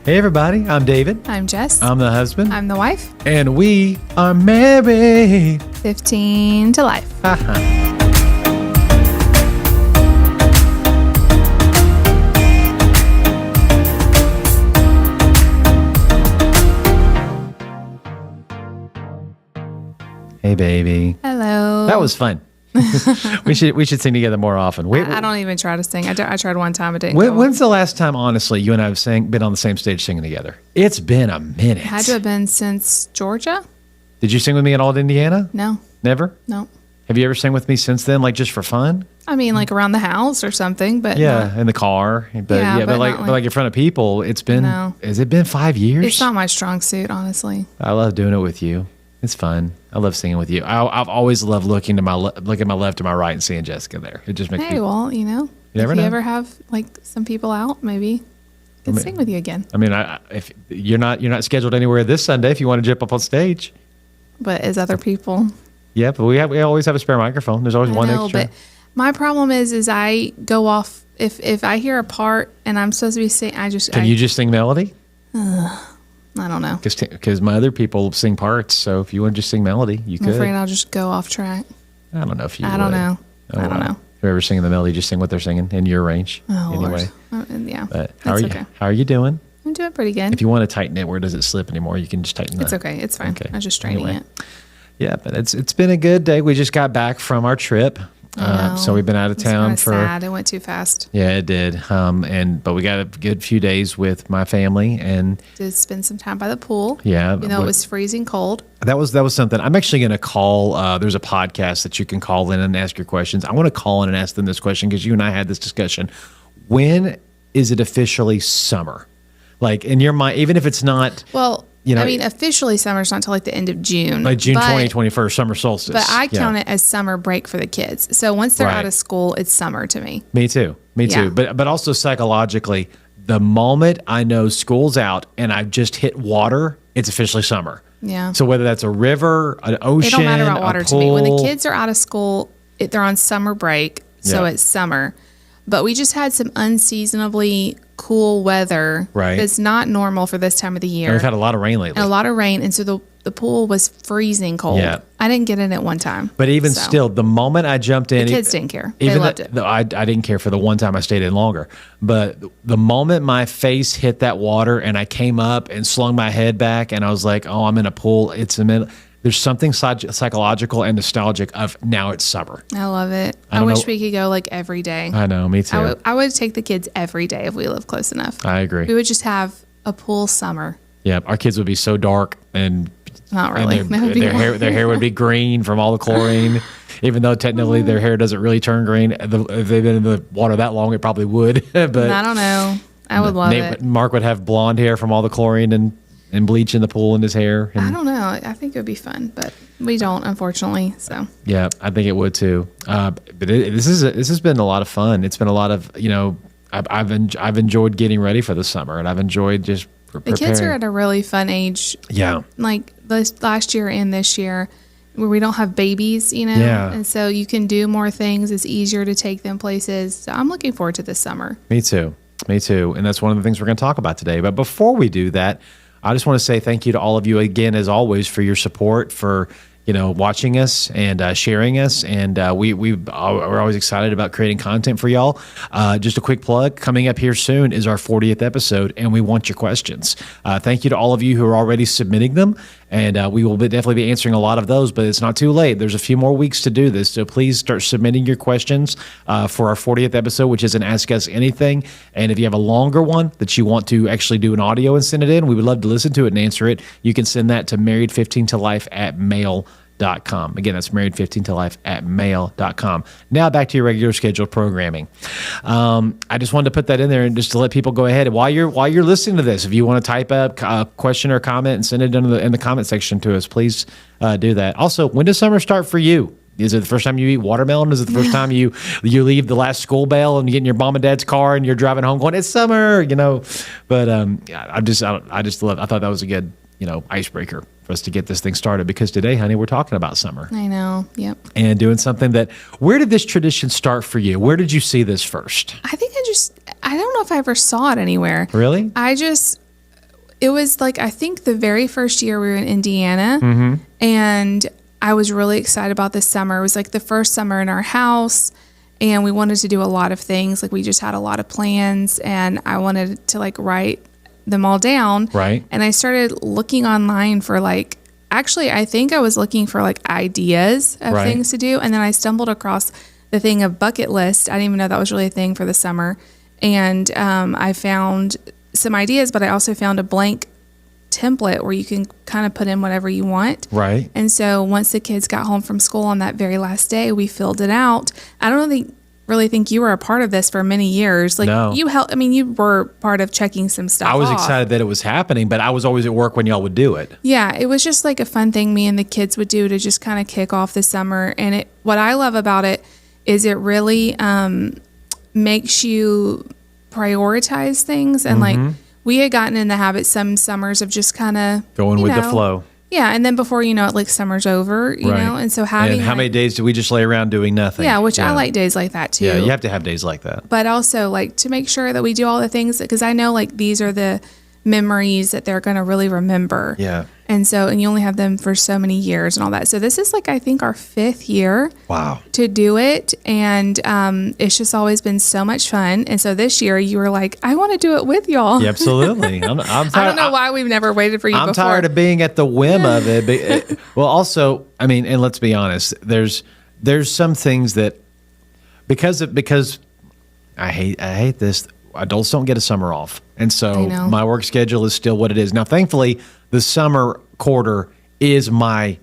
Hey everybody, I'm David. I'm Jess. I'm the husband. I'm the wife. And we are married. 15 to life. Hey baby. Hello. That was fun. we should sing together more often. I don't even try to sing. I tried one time. It didn't go When's the last time, honestly, you and I have been on the same stage singing together? It's been a minute. It had to have been since Georgia. Did you sing with me at all at Indiana? No. Never? No. Have you ever sang with me since then, like just for fun? I mean, like around the house or something, but Yeah, in the car. But but like in front of people, it's been, No. has it been 5 years? it's not my strong suit, honestly. I love doing it with you. It's fun. I love singing with you. I've always loved looking at my left and my right and seeing Jessica there. It just makes Hey, me. well, You if never you know. ever have like some people out, maybe I can sing with you again. I mean, if you're not scheduled anywhere this Sunday, if you want to jump up on stage. But as other people, Yeah, but we always have a spare microphone. There's always I one know, extra. but my problem is I go off if I hear a part and I'm supposed to be singing. Can you just sing melody? I don't know. Because my other people sing parts. So if you want to just sing melody, you I'm could. afraid I'll just go off track. I don't know if you. I don't would. know. Oh, I don't well. know. Whoever's singing the melody, just sing what they're singing in your range. Oh, anyway. Lord. Yeah. But That's okay. How are you doing? I'm doing pretty good. If you want to tighten it, where does it slip anymore? You can just tighten it. It's okay. It's fine. Okay. I'm just straightening Anyway. it. Yeah, but it's been a good day. We just got back from our trip, I know. so we've been out of It's town kinda for. sad. It went too fast. Yeah, it did. But we got a good few days with my family, and To spend some time by the pool. yeah, Even though it was freezing cold. that was something. I'm actually going to call. There's a podcast that you can call in and ask your questions. I want to call in and ask them this question because you and I had this discussion. When is it officially summer? Like in your mind, even if it's not. Well, You know, I mean, officially summer's not until like the end of June. Like June but- 2021, summer solstice. But I Yeah. count it as summer break for the kids. So once they're Right. out of school, it's summer to me. Me too. Me Yeah. too. But also psychologically, the moment I know school's out and I've just hit water, it's officially summer. Yeah. So whether that's a river, an ocean, It don't matter about a water to me. When the pool- kids are out of school, they're on summer break, so Yeah. it's summer. But we just had some unseasonably cool weather Right. that's not normal for this time of the And year. we've had a lot of rain lately. And a lot of rain, and so the pool was freezing cold. Yeah. I didn't get in it one time. But even So, still, the moment I jumped in, the kids didn't care. They even loved it. I didn't care for the one time I stayed in longer. But the moment my face hit that water and I came up and slung my head back and I was like, oh, I'm in a pool. There's something psychological and nostalgic of now it's summer. I love it. I I don't wish know- we could go like every day. I know, me too. I would take the kids every day if we lived close enough. I agree. We would just have a pool summer. Yeah, our kids would be so dark and Not really. and That would be their hair would be green from all the chlorine. Even though technically their hair doesn't really turn green, if they've been in the water that long, it probably would. But I don't know. I would love it. Mark would have blonde hair from all the chlorine and bleach in the pool in his hair. And I don't know. I think it would be fun, but we don't, unfortunately. So yeah, I think it would too. But this has been a lot of fun. It's been a lot of I've enjoyed getting ready for the summer, and I've enjoyed just the preparing. kids are at a really fun age. Yeah. Like this last year and this year, where we don't have babies, Yeah. and so you can do more things. It's easier to take them places. So I'm looking forward to this summer. Me too. And that's one of the things we're going to talk about today. But before we do that, I just want to say thank you to all of you again, as always, for your support, for watching us and sharing us. And we're always excited about creating content for y'all. Just a quick plug, coming up here soon is our 40th episode, and we want your questions. Thank you to all of you who are already submitting them. And we will definitely be answering a lot of those, but it's not too late. There's a few more weeks to do this. So please start submitting your questions for our 40th episode, which is an Ask Us Anything. And if you have a longer one that you want to actually do an audio and send it in, we would love to listen to it and answer it. You can send that to married15tolife@mail.com. Again, that's married15tolife@mail.com. Now back to your regular scheduled programming. I just wanted to put that in there and just to let people go ahead. While you're listening to this, if you want to type up a question or comment and send it in the comment section to us, please do that. Also, when does summer start for you? Is it the first time you eat watermelon? Is it the first time you leave the last school bell and you get in your mom and dad's car and you're driving home going, it's summer, But I thought that was a good, icebreaker for us to get this thing started, because today, honey, we're talking about summer. I know. Yep. And doing something where did this tradition start for you? Where did you see this first? I think I don't know if I ever saw it anywhere. Really? It was like, I think the very first year we were in Indiana, Mm-hmm. and I was really excited about this summer. It was like the first summer in our house, and we wanted to do a lot of things. Like we just had a lot of plans, and I wanted to like write them all down. Right. And I started looking online for like, actually, I think I was looking for like ideas of Right. things to do. And then I stumbled across the thing of bucket list. I didn't even know that was really a thing for the summer. And I found some ideas, but I also found a blank template where you can kind of put in whatever you want. Right. And so once the kids got home from school on that very last day, we filled it out. I don't really think you were a part of this for many years. Like No. you helped. I mean, you were part of checking some stuff I was off. excited that it was happening, but I was always at work when y'all would do it. Yeah, it was just like a fun thing me and the kids would do to just kind of kick off the summer. And what I love about it is it really makes you prioritize things. And like we had gotten in the habit some summers of just kind of Going with the flow. Yeah, and then before you know it, like summer's over, you know, and so having And how many days do we just lay around doing nothing? yeah, which I like days like that too. Yeah, you have to have days like that. But also like to make sure that we do all the things because I know like these are the memories that they're going to really remember. Yeah. And so, and you only have them for so many years and all that. So this is like, I think our 5th year Wow. to do it. And it's just always been so much fun. And so this year you were like, I want to do it with y'all. Yeah, absolutely. I'm tired. I don't know why we've never waited for you I'm before. tired of being at the whim of it. But well, also, I mean, and let's be honest, there's some things that because I hate this. Adults don't get a summer off. And so know. my work schedule is still what it is. Now, thankfully, the summer quarter is my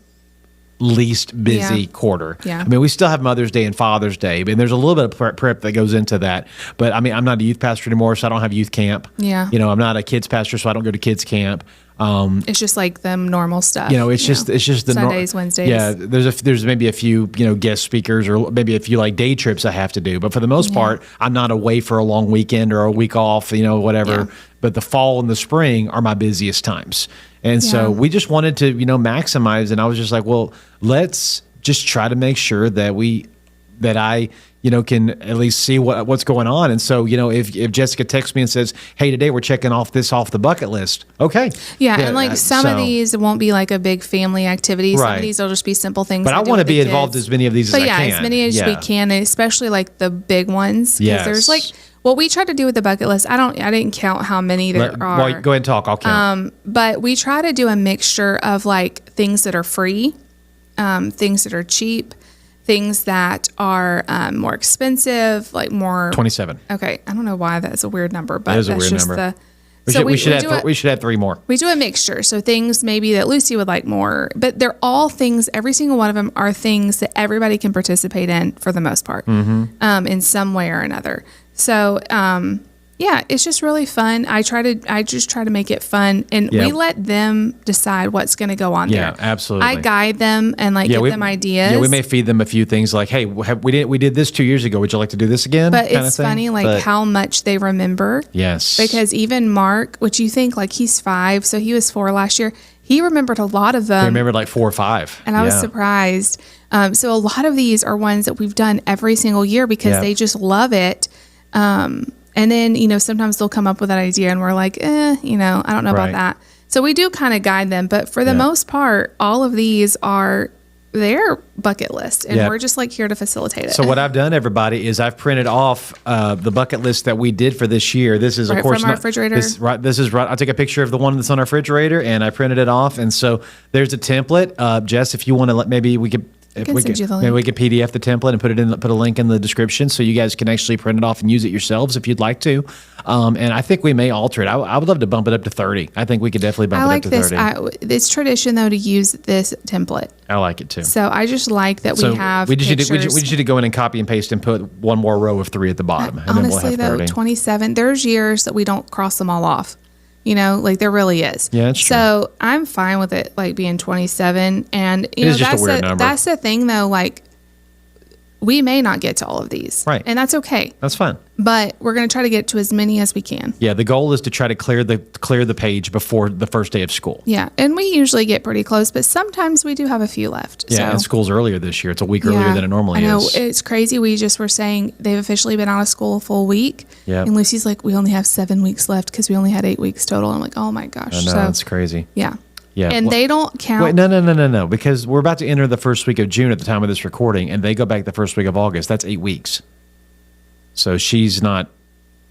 least busy Yeah. quarter. Yeah. I mean, we still have Mother's Day and Father's Day, and there's a little bit of prep that goes into that. But I mean, I'm not a youth pastor anymore, so I don't have youth camp. Yeah. You know, I'm not a kids pastor, so I don't go to kids camp. It's just like the normal stuff. You know, it's just the Sundays, Wednesdays. Yeah, there's maybe a few guest speakers or maybe a few like day trips I have to do, but for the most part, I'm not away for a long weekend or a week off. Whatever. Yeah. But the fall and the spring are my busiest times, and so we just wanted to maximize. And I was just like, well, let's just try to make sure that I can at least see what's going on. And so, if Jessica texts me and says, hey, today we're checking off the bucket list. Okay. Yeah, and like some of these won't be like a big family activity. Some Right. of these will just be simple things. But I do want to with the be involved kids. as many of these But as I can. as many as we can, and especially like the big ones. 'Cause Yes. there's like what we tried to do with the bucket list. I didn't count how many there are. Well, go ahead and talk. I'll count. But we try to do a mixture of like things that are free, things that are cheap, things that are more expensive, like more 27. Okay, I don't know why that's a weird number, but That is a that's weird just number. the. We should add 3 more. We do a mixture. So things maybe that Lucy would like more, but they're all things, every single one of them are things that everybody can participate in for the most part, in some way or another. So, yeah, it's just really fun. I just try to make it fun, and we let them decide what's going to go on there. Yeah, absolutely. I guide them and give them ideas. Yeah, we may feed them a few things like, hey, we did this 2 years ago. Would you like to do this again? But kind it's of thing. funny, how much they remember. Yes. Because even Mark, which you think he's 5, so he was 4 last year, he remembered a lot of them. I remembered like 4 or 5. And I was surprised. So a lot of these are ones that we've done every single year because they just love it. And then, sometimes they'll come up with that idea and we're like, I don't know about that. So we do kind of guide them. But for the most part, all of these are their bucket list. And we're just here to facilitate it. So what I've done, everybody, is I've printed off the bucket list that we did for this year. This is, of course, from our refrigerator. This is right. I took a picture of the one that's on our refrigerator and I printed it off. And so there's a template. Jess, if you want to maybe we could. Send you the link. Maybe we could PDF the template and put a link in the description so you guys can actually print it off and use it yourselves if you'd like to. And I think we may alter it. I would love to bump it up to 30. I think we could definitely bump it up to 30. It's tradition though to use this template. I like it too. So I just like that we have. We just pictures. need to go in and copy and paste and put one more row of 3 at the bottom. And Honestly, then we'll have 30. 27. There's years that we don't cross them all off. There really is. Yeah, that's true. So I'm fine with it being 27. And is just a weird number. That's the thing though. we may not get to all of these. Right. And that's okay. That's fine. But we're going to try to get to as many as we can. Yeah, the goal is to try to clear the page before the first day of school. Yeah, and we usually get pretty close, but sometimes we do have a few left. Yeah, so. and school's earlier this year. It's a week earlier than it normally is. I know, is. it's crazy. We just were saying they've officially been out of school a full week. Yeah. And Lucy's like, we only have 7 weeks left because we only had 8 weeks total. I'm like, oh my gosh. I know, that's crazy. Yeah. Yeah. And they don't count. Wait, no, because we're about to enter the first week of June at the time of this recording, and they go back the first week of August. That's 8 weeks. So she's not.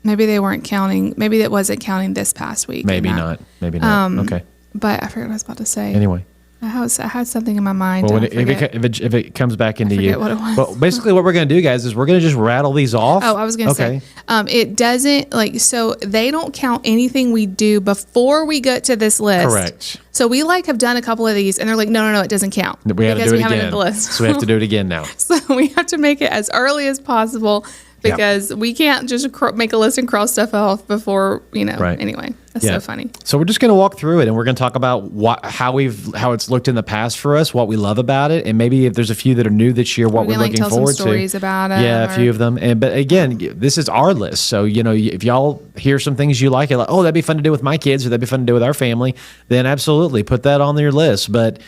Maybe they weren't counting. Maybe it wasn't counting this past week. Maybe not. Maybe not. Okay. But I forgot what I was about to say. Anyway. I had something in my mind. Well, if it comes back into you. What it was. But basically what we're going to do, guys, is we're going to just rattle these off. Oh, I was going to say. It doesn't, so they don't count anything we do before we get to this list. Correct. So we have done a couple of these, and they're like, no, it doesn't count. We have to do it again. Haven't the list. So we have to do it again now. So we have to make it as early as possible because we can't just make a list and cross stuff off before, Right. Anyway, that's so funny. So we're just going to walk through it, and we're going to talk about how it's looked in the past for us, what we love about it, and maybe if there's a few that are new this year, what we're looking forward to. Tell some stories about it. Yeah, a few of them. But again, this is our list. So, if y'all hear some things you like, oh, that'd be fun to do with my kids, or that'd be fun to do with our family, then absolutely put that on your list. But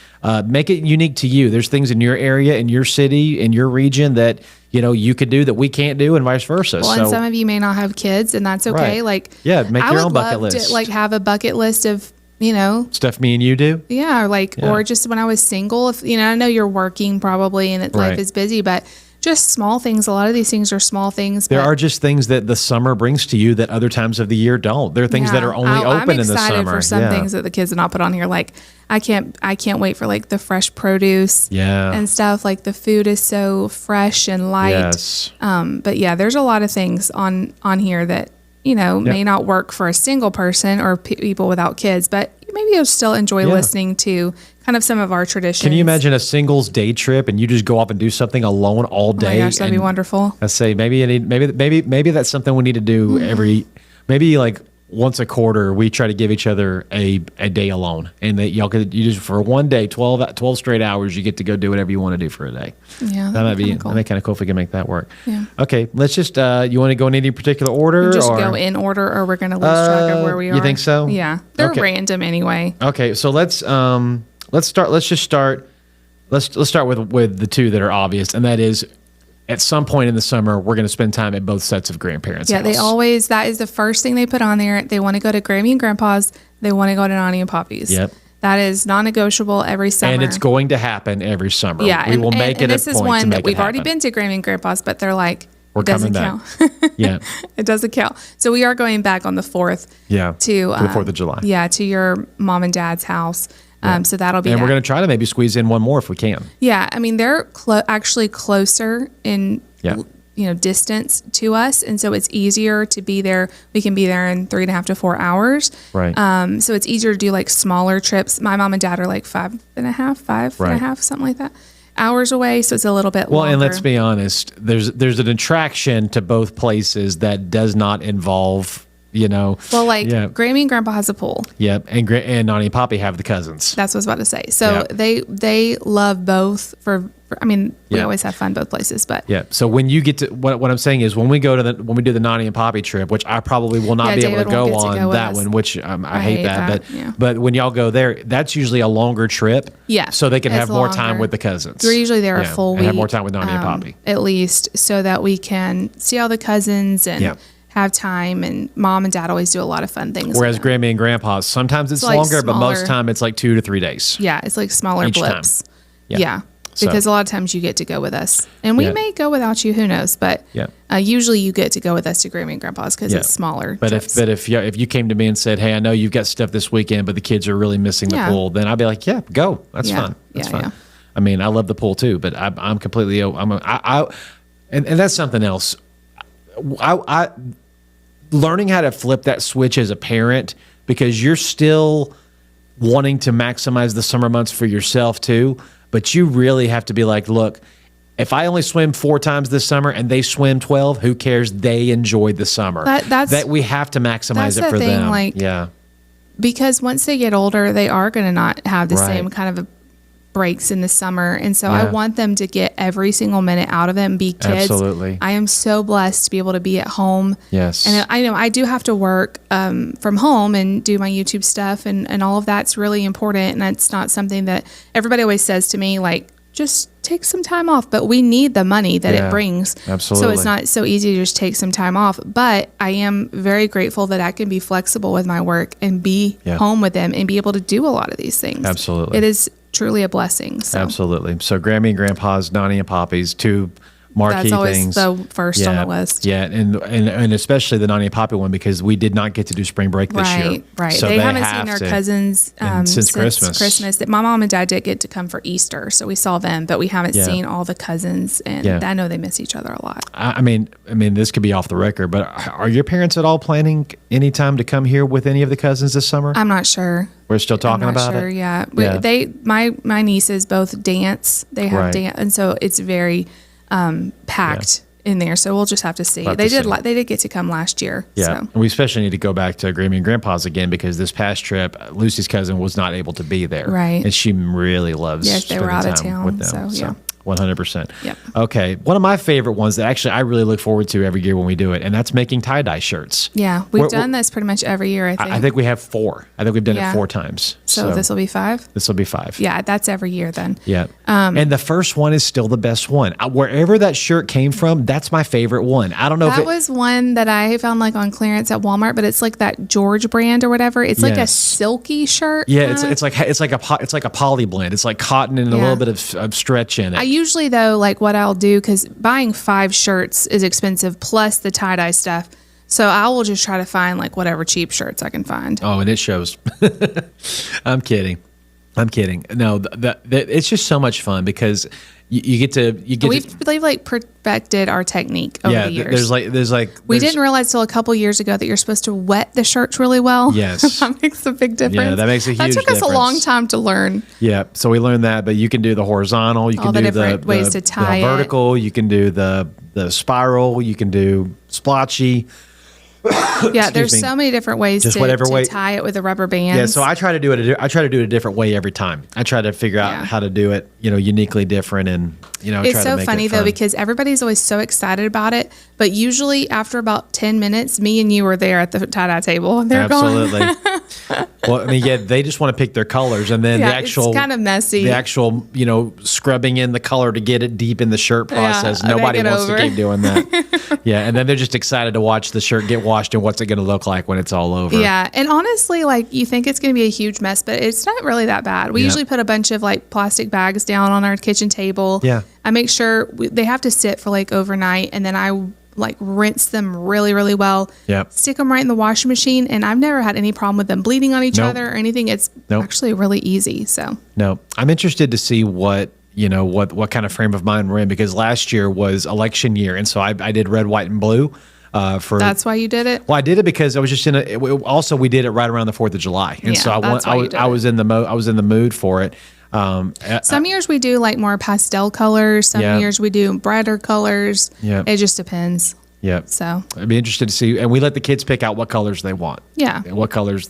make it unique to you. There's things in your area, in your city, in your region that you could do that we can't do, and vice versa. Well, and some of you may not have kids, and that's okay. Right. make your own bucket list. To, have a bucket list of stuff me and you do. Yeah, or just when I was single. If I know you're working probably, and life is busy, but just small things. A lot of these things are small things. There are just things that the summer brings to you that other times of the year don't. There are things that are only open in the summer. I'm excited for some things that the kids have not put on here. Like I can't wait for the fresh produce. And stuff. The food is so fresh and light. Yes. But yeah, there's a lot of things on here that may not work for a single person or people without kids, but maybe you'll still enjoy listening to kind of some of our traditions. Can you imagine a singles day trip and you just go off and do something alone all day? Oh my gosh, that'd be wonderful. Let's say maybe that's something we need to do maybe once a quarter. We try to give each other a day alone, and that you just for one day, 12 straight hours, you get to go do whatever you want to do for a day. Yeah, that'd be kind of cool if we can make that work. Yeah. Okay, let's just. You want to go in any particular order? Just go in order, or we're going to lose track of where we are. You think so? Yeah, they're random anyway. Okay, so let's start. Let's start with the two that are obvious, and that is, at some point in the summer, we're going to spend time at both sets of grandparents' house. That is the first thing they put on there. They want to go to Grammy and Grandpa's. They want to go to Nani and Poppy's. Yep. That is non-negotiable every summer. And it's going to happen every summer. Yeah. We will make it a point to make it happen. This is one that we've already been to Grammy and Grandpa's, but they're like, we're it doesn't coming count. Back. Yeah. It doesn't count. So we are going back on the 4th. Yeah. To the 4th of July. Yeah, to your mom and dad's house. So that'll be. And we're going to try to maybe squeeze in one more if we can. Yeah, I mean they're actually closer in distance to us, and so it's easier to be there. We can be there in 3.5 to 4 hours. Right. So it's easier to do smaller trips. My mom and dad are 5.5, something like that, hours away. So it's a little bit longer. And let's be honest, there's an attraction to both places that does not involve. Grammy and Grandpa has a pool. Yep, and Nani and Poppy have the cousins. That's what I was about to say. So they love both. We always have fun both places, but So when you get to what I'm saying is when we do the Nani and Poppy trip, which I probably will not be able to go on that one, which I hate that. But when y'all go there, that's usually a longer trip. Yeah, so they can have more time with the cousins. We're usually there a full week. And have more time with Nani and Poppy, at least, so that we can see all the cousins and. Have time, and mom and dad always do a lot of fun things. Whereas Grammy and Grandpa's, sometimes it's longer, but most time it's 2 to 3 days. Yeah, it's smaller each blips. Time. Yeah. Because a lot of times you get to go with us, and we may go without you. Who knows? But usually you get to go with us to Grammy and Grandpa's because it's smaller. But if you came to me and said, "Hey, I know you've got stuff this weekend, but the kids are really missing the pool," then I'd be like, "Yeah, go. That's fun. That's fun." Yeah. I mean, I love the pool too, but I'm completely and that's something else. I learning how to flip that switch as a parent, because you're still wanting to maximize the summer months for yourself too, but you really have to be like, look, if I only swim 4 times this summer and they swim 12, who cares? They enjoyed the summer. That we have to maximize it for them. Because once they get older, they are going to not have the same kind of breaks in the summer. And so I want them to get every single minute out of it and be kids. Absolutely. I am so blessed to be able to be at home. Yes. And I know I do have to work from home and do my YouTube stuff, and all of that's really important. And that's not something that everybody always says to me, like, just take some time off. But we need the money that it brings. Absolutely. So it's not so easy to just take some time off. But I am very grateful that I can be flexible with my work and be home with them and be able to do a lot of these things. Absolutely. It is truly a blessing. So. Absolutely. So Grammy and Grandpa's Nani and Poppy's, two marquee That's always things. the first on the list. Yeah, and especially the Nani and Poppy one, because we did not get to do spring break this year. Right. So they haven't seen our cousins since Christmas. That my mom and dad did get to come for Easter, so we saw them, but we haven't seen all the cousins, and I know they miss each other a lot. I mean, this could be off the record, but are your parents at all planning any time to come here with any of the cousins this summer? I'm not sure. We're still talking about it? Yeah. My nieces both dance. They have dance, and so it's very packed in there. So we'll just have to see. They did get to come last year. Yeah. So. And we especially need to go back to Grammy and Grandpa's again, because this past trip, Lucy's cousin was not able to be there. Right. And she really loves they were out of time town with them. So 100%. Yep. Okay. One of my favorite ones that actually I really look forward to every year when we do it, and that's making tie-dye shirts. Yeah. We've done this pretty much every year, I think. I think we have 4. I think we've done it 4 times. So this will be 5? This will be 5. Yeah, that's every year then. Yeah. And the first one is still the best one. Wherever that shirt came from, that's my favorite one. I don't know that was one that I found like on clearance at Walmart, but it's like that George brand or whatever. It's like a silky shirt. Yeah, it's like a poly blend. It's like cotton and a little bit of stretch in it. I usually though, like what I'll do, because buying 5 shirts is expensive plus the tie-dye stuff. So I will just try to find like whatever cheap shirts I can find. Oh, and it shows. I'm kidding. No, it's just so much fun because we've like perfected our technique over the years. We didn't realize till a couple years ago that you're supposed to wet the shirts really well. Yes. That makes a big difference. Yeah, that makes a huge difference. That took us a long time to learn. Yeah, so we learned that, but you can do the horizontal, you can do the ways to tie the vertical, you can do the spiral, you can do splotchy. Yeah, there's so many different ways to tie it with a rubber band. Yeah, so I try to do it. a different way every time. I try to figure out how to do it, uniquely different, and it's try so to make funny it fun. though, because everybody's always so excited about it, but usually after about 10 minutes, me and you are there at the tie-dye table, and they're absolutely. Well, I mean, they just want to pick their colors, and then it's kind of messy. The actual, scrubbing in the color to get it deep in the shirt process. Nobody wants to keep doing that. Yeah, and then they're just excited to watch the shirt get washed and what's it going to look like when it's all over. Yeah, and honestly, like you think it's going to be a huge mess, but it's not really that bad. We usually put a bunch of like plastic bags down on our kitchen table. Yeah. I make sure they have to sit for like overnight, and then I like rinse them really, really well. Yep. Stick them right in the washing machine, and I've never had any problem with them bleeding on each other or anything. It's actually really easy. So I'm interested to see what kind of frame of mind we're in, because last year was election year, and so I did red, white, and blue. That's why you did it? Well, I did it because I was just also we did it right around the 4th of July, and so I was in the mood for it. Some years we do like more pastel colors. Some years we do brighter colors. Yeah, it just depends. Yeah. So I'd be interested to see, and we let the kids pick out what colors they want. Yeah. And what colors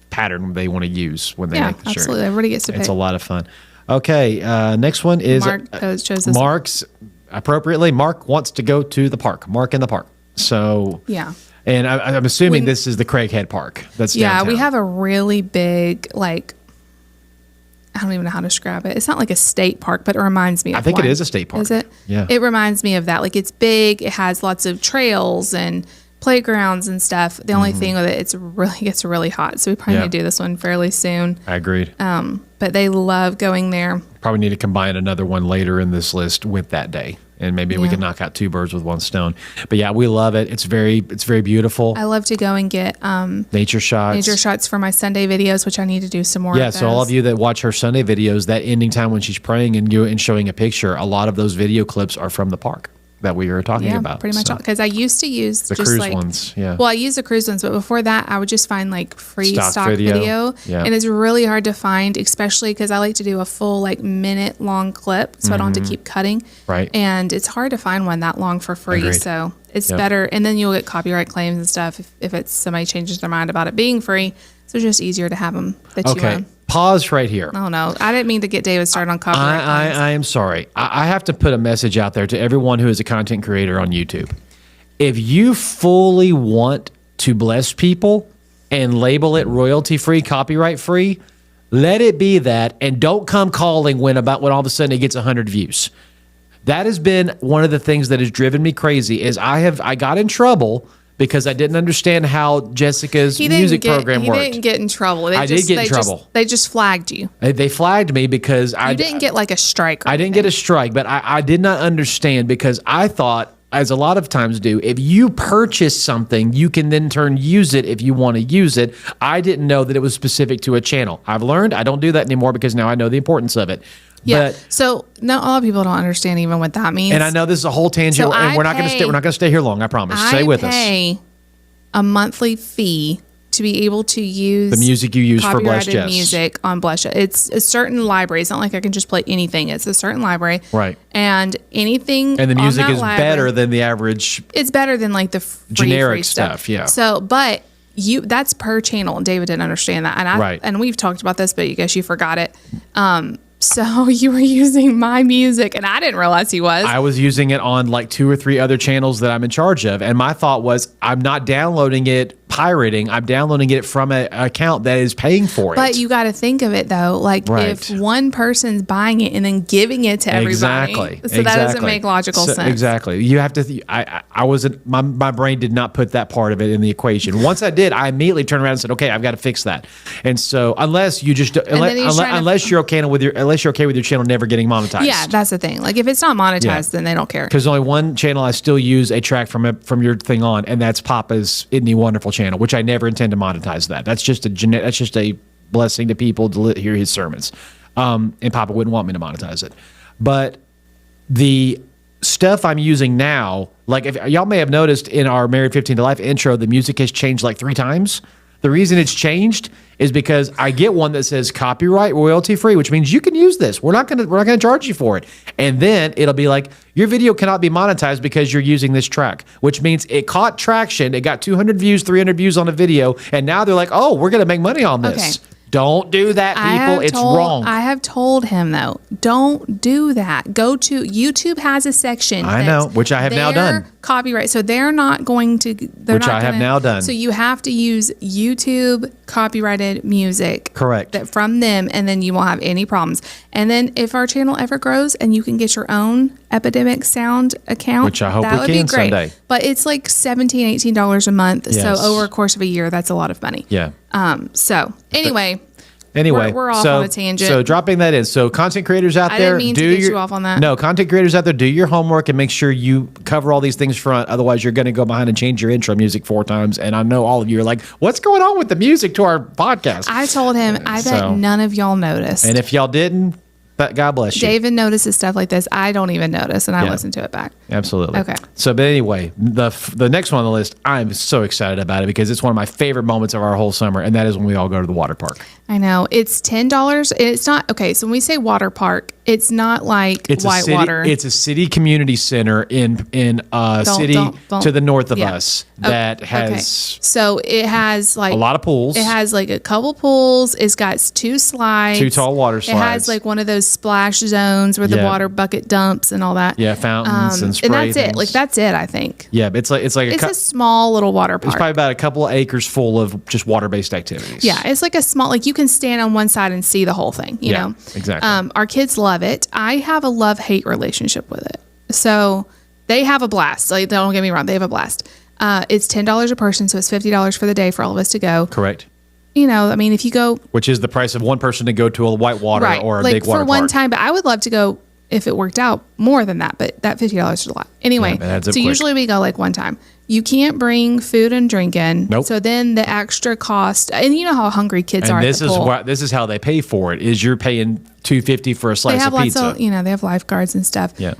pattern they want to use when they make the shirt. Absolutely. Everybody gets to pick. It's a lot of fun. Okay. Next one is Mark chose this. Mark's appropriately. Mark wants to go to the park. Mark in the park. So yeah. And I'm assuming this is the Craighead Park. That's downtown. We have a really big I don't even know how to describe it. It's not like a state park, but it reminds me of I think it is a state park. Is it? Yeah. It reminds me of that. Like it's big. It has lots of trails and playgrounds and stuff. The only thing with it, gets really hot. So we probably need to do this one fairly soon. I agreed. But they love going there. Probably need to combine another one later in this list with that day. And maybe we can knock out 2 birds with one stone. But yeah, we love it. It's very beautiful. I love to go and get nature shots. Nature shots for my Sunday videos, which I need to do some more. Yeah, so all of you that watch her Sunday videos, that ending time when she's praying and showing a picture, a lot of those video clips are from the park that we were talking about. Pretty much all. Because I used to use the cruise ones. Yeah. Well, I use the cruise ones, but before that, I would just find like free stock video. Yeah. And it's really hard to find, especially because I like to do a full minute long clip, so I don't have to keep cutting. Right. And it's hard to find one that long for free. Agreed. So it's better. And then you'll get copyright claims and stuff if it's somebody changes their mind about it being free. So it's just easier to have them that you own. pause right here. Oh no, I didn't mean to get David started on copyright. I am sorry. I have to put a message out there to everyone who is a content creator on YouTube. If you fully want to bless people and label it royalty free, copyright free, let it be that, and don't come calling when all of a sudden it gets 100 views. That has been one of the things that has driven me crazy. Is I got in trouble because I didn't understand how Jessica's music program worked. He didn't get in trouble. I did get in trouble. They just flagged you. They flagged me because you didn't get like a strike. I didn't get a strike, but I did not understand because I thought, as a lot of times do, if you purchase something, you can then use it if you want to use it. I didn't know that it was specific to a channel. I've learned I don't do that anymore because now I know the importance of it. Yeah. But, so not a lot of people don't understand even what that means. And I know this is a whole tangent, So and we're not going to stay here long. I promise. Stay with us. I pay a monthly fee to be able to use the music you use for Bless Jess. Music on Bless Jess. It's a certain library. It's not like I can just play anything. It's a certain library. Right. And anything. And the music is library, better than the average. It's better than like the generic free stuff. Yeah. So, but that's per channel, and David didn't understand that. And and we've talked about this, but I guess you forgot it. So you were using my music, and I didn't realize he was. I was using it on like 2 or 3 other channels that I'm in charge of. And my thought was, I'm not downloading it pirating. I'm downloading it from an account that is paying for it. But you got to think of it though, like if one person's buying it and then giving it to everybody. So that doesn't make logical sense. Exactly. You have to, I wasn't, my brain did not put that part of it in the equation. Once I did, I immediately turned around and said, okay, I've got to fix that. And so unless you're okay with your channel never getting monetized. Yeah, that's the thing. Like if it's not monetized, then they don't care. Because only one channel I still use a track from your thing on, and that's Papa's Isn't Wonderful channel, which I never intend to monetize that. That's just a blessing to people to hear his sermons. And Papa wouldn't want me to monetize it. But the stuff I'm using now, like if y'all may have noticed in our Married 15 to Life intro, the music has changed like 3 times. The reason it's changed is because I get one that says copyright royalty free, which means you can use this. We're not gonna charge you for it. And then it'll be like, your video cannot be monetized because you're using this track, which means it caught traction. It got 200 views, 300 views on a video, and now they're like, oh, we're gonna make money on this. Okay. Don't do that, people. It's wrong. I have told him, though, don't do that. Go to YouTube has a section. I know, which I have now done. Copyright. So they're not going to. Which I have now done. So you have to use YouTube copyrighted music. Correct. From them, and then you won't have any problems. And then if our channel ever grows and you can get your own Epidemic Sound account, which I hope we can someday. But it's like $17, $18 a month. Yes. So over a course of a year, that's a lot of money. Yeah. So anyway. We're off on a tangent. So dropping that in. So content creators out there, I didn't mean to get you off on that. No, content creators out there, do your homework and make sure you cover all these things front. Otherwise, you're going to go behind and change your intro music 4 times. And I know all of you are like, what's going on with the music to our podcast? I told him, I bet none of y'all noticed. And if y'all didn't, but God bless you. David notices stuff like this. I don't even notice, and I listen to it back. Absolutely. Okay. So, but anyway, the next one on the list, I'm so excited about it because it's one of my favorite moments of our whole summer, and that is when we all go to the water park. I know. It's $10. It's not, okay, so when we say water park, it's not like Whitewater. It's a city community center in a city to the north of us that has... Okay. So it has like... a lot of pools. It has like a couple pools. It's got 2 slides. 2 tall water slides. It has like one of those splash zones where the water bucket dumps and all that. Yeah, fountains and spray and that's things. it. Like that's it, I think. Yeah, but it's a small little water park. It's probably about a couple of acres full of just water-based activities. Yeah, it's like a small, like you can stand on one side and see the whole thing, you know? Exactly. Our kids love it. I have a love-hate relationship with it. So they have a blast. Like, don't get me wrong, they have a blast. It's $10 a person, so it's $50 for the day for all of us to go. Correct. You know, I mean, if you go... Which is the price of one person to go to a Whitewater or a big water park. For one time, but I would love to go if it worked out more than that, but that $50 is a lot. Anyway, so usually we go like one time. You can't bring food and drink in. Nope. So then the extra cost, and you know how hungry kids are. And this is how they pay for it. Is you're paying $2.50 for a slice of pizza. Lots of, they have lifeguards and stuff. Yeah.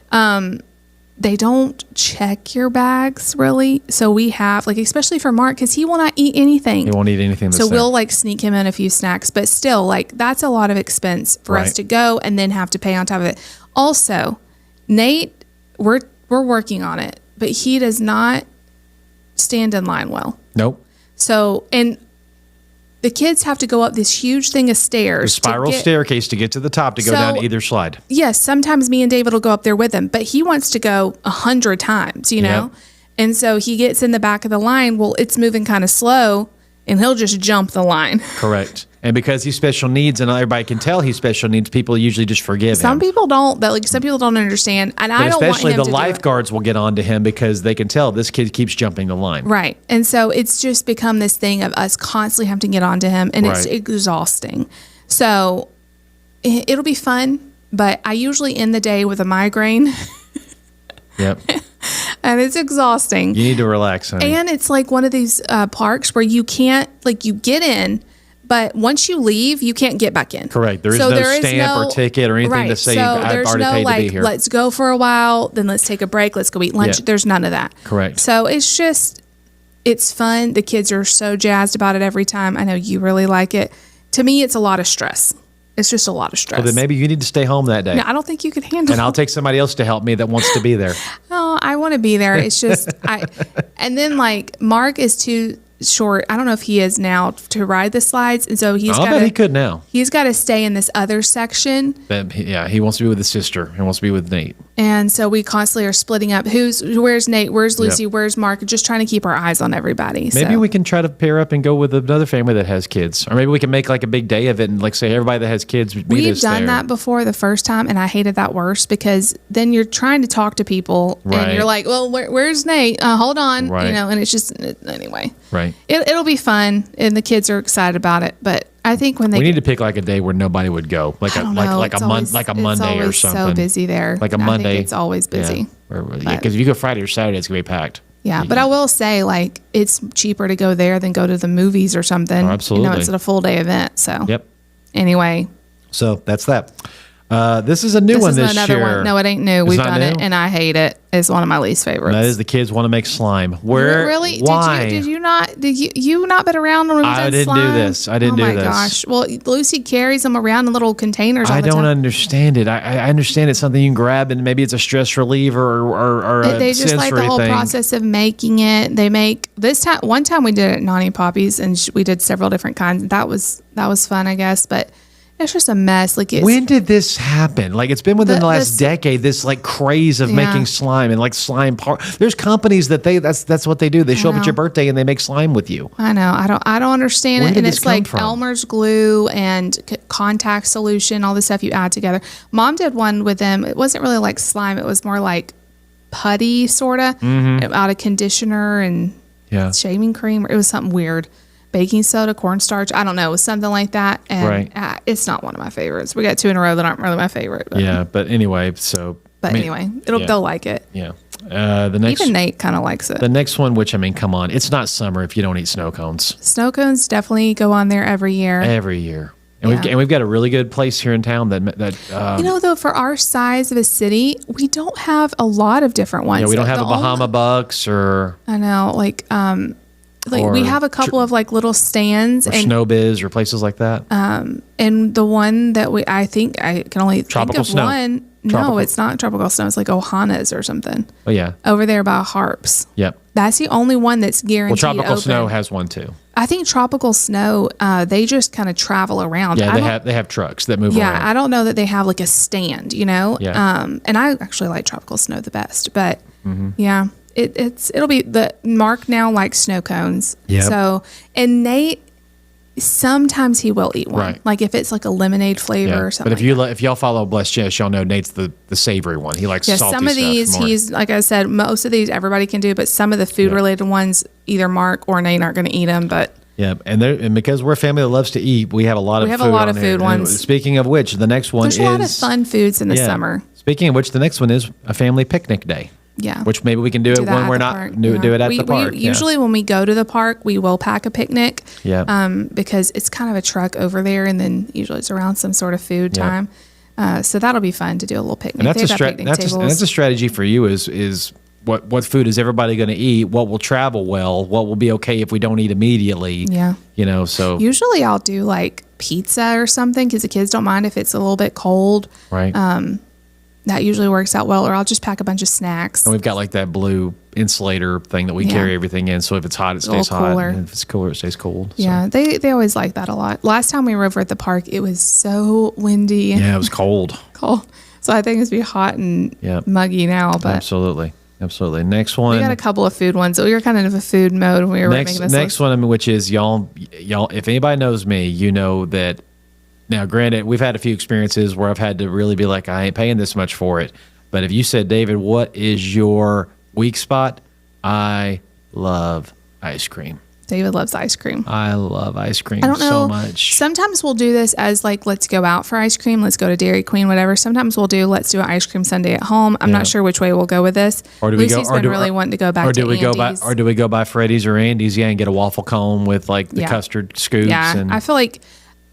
They don't check your bags really. So we have especially for Mark, because he will not eat anything. He won't eat anything. So we'll sneak him in a few snacks, but still that's a lot of expense for us to go and then have to pay on top of it. Also, Nate, we're working on it, but he does not stand in line well. Nope. So, and the kids have to go up this huge thing of stairs. Spiral staircase to get to the top to go down either slide. Yes, sometimes me and David will go up there with him, but he wants to go 100 times, you know? Yep. And so he gets in the back of the line. Well, it's moving kind of slow, and he'll just jump the line. Correct. And because he's special needs and everybody can tell he's special needs, people usually just forgive him. Some people don't. Some people don't understand. And I don't want him to do it. Especially the lifeguards will get on to him because they can tell this kid keeps jumping the line. Right. And so it's just become this thing of us constantly having to get on to him, and it's exhausting. So it'll be fun, but I usually end the day with a migraine. Yep. And it's exhausting. You need to relax, honey. And it's like one of these parks where you can't, like, you get in, but once you leave, you can't get back in. Correct. There is no stamp or ticket or anything to say I've already paid to be here. Let's go for a while, then let's take a break, let's go eat lunch. Yeah. There's none of that. Correct. So it's fun. The kids are so jazzed about it every time. I know you really like it. To me, it's a lot of stress. It's just a lot of stress. Well, then maybe you need to stay home that day. No, I don't think you could handle it. And I'll take somebody else to help me that wants to be there. Oh, I want to be there. It's just, and then like Mark is too short. I don't know if he is now to ride the slides. And so I bet he could now. He's got to stay in this other section. He wants to be with his sister. He wants to be with Nate. And so we constantly are splitting up. Where's Nate? Where's Lucy? Yep. Where's Mark? Just trying to keep our eyes on everybody. Maybe we can try to pair up and go with another family that has kids. Or maybe we can make like a big day of it and like say everybody that has kids meet us there. We've done that before the first time, and I hated that worse because then you're trying to talk to people and you're like, well, where's Nate? Hold on. Right. You know, and it's just, anyway. Right. It'll be fun, and the kids are excited about it, but I think we need to pick like a day where nobody would go, like a Monday or something. It's so busy there. Like a Monday. I think it's always busy. Because if you go Friday or Saturday, it's gonna be packed. Yeah, but I will say, like, it's cheaper to go there than go to the movies or something. Oh, absolutely. You know, it's a full day event. So. Yep. Anyway. So that's that. This is a new one this year. One. No, it ain't new. We've done it, and I hate it. It's one of my least favorites. That is the kids want to make slime. Really? Why? Did you not been around when we did slime? I didn't do this. I didn't do this. Oh my gosh. Well, Lucy carries them around in little containers all the time. I don't understand it. I understand it's something you can grab, and maybe it's a stress reliever or a they just like the whole process of making it. They make this time. One time we did it at Nani Poppy's, and we did several different kinds. That was fun, I guess, but. It's just a mess. When did this happen? Like, it's been within the last decade. This like craze of making slime and like slime There's companies that that's what they do. They show up at your birthday and they make slime with you. I know. I don't understand it. And it's like Elmer's glue and contact solution, all the stuff you add together. Mom did one with them. It wasn't really like slime. It was more like putty sort of out of conditioner and shaving cream. It was something weird. Baking soda, cornstarch, I don't know, it was something like that. And it's not one of my favorites. We got 2 in a row that aren't really my favorite. But anyway, so. Anyway, they'll like it. Yeah. Even Nate kind of likes it. The next one, which, come on, it's not summer if you don't eat snow cones. Snow cones definitely go on there every year. Every year. And we've got a really good place here in town that though, for our size of a city, we don't have a lot of different ones. Yeah, we don't have a Bahama Bucks or. I know, we have a couple of like little stands or Snow Biz or places like that. And the one that I think I can only Tropical think of Snow. one. No, it's not Tropical Snow. It's like Ohana's or something. Oh yeah, over there by Harps. Yep, that's the only one that's guaranteed. Well, Tropical open. Snow has one too. I think Tropical Snow, they just kind of travel around. Yeah, they have trucks that move around. Yeah, I don't know that they have like a stand. You know. Yeah. And I actually like Tropical Snow the best, but yeah. It'll be the Mark now likes snow cones. Yeah. So, and Nate, sometimes he will eat one. Right. Like if it's like a lemonade flavor or something. But if y'all follow Blessed Jess, y'all know Nate's the savory one. He likes salty some of these stuff more. He's like I said, most of these everybody can do, but some of the food related ones, either Mark or Nate aren't going to eat them. But yeah, and because we're a family that loves to eat, we have a lot of food ones. And speaking of which, the next one there's a lot of fun foods in the summer. Speaking of which, the next one is a family picnic day. Yeah. Which maybe we can do it when we're not do it at the park. Usually when we go to the park, we will pack a picnic. Yeah. Because it's kind of a truck over there, and then usually it's around some sort of food time. So that'll be fun to do a little picnic. And that's a strategy for you is what food is everybody going to eat? What will travel well? What will be okay if we don't eat immediately? Yeah. So usually I'll do like pizza or something because the kids don't mind if it's a little bit cold. Right. that usually works out well. Or I'll just pack a bunch of snacks. And we've got like that blue insulator thing that we carry everything in. So if it's hot, it stays hot. And if it's cooler, it stays cold. So. Yeah, they always like that a lot. Last time we were over at the park, it was so windy. Yeah, it was cold. Cold. So I think it's be hot and muggy now. But Absolutely. Next one. We got a couple of food ones. So we were kind of in a food mode when we were making this next one, which is y'all. If anybody knows me, you know that. Now, granted, we've had a few experiences where I've had to really be like, I ain't paying this much for it. But if you said, David, what is your weak spot? I love ice cream. David loves ice cream. I love ice cream so much. Sometimes we'll do this as like, let's go out for ice cream. Let's go to Dairy Queen, whatever. Sometimes we'll do, let's do an ice cream sundae at home. I'm not sure which way we'll go with this. Or do we Lucy's go, been really wanting to go back to Andy's. Or do we go by Freddy's or Andy's? Yeah, and get a waffle cone with like the custard scoops. Yeah, and I feel like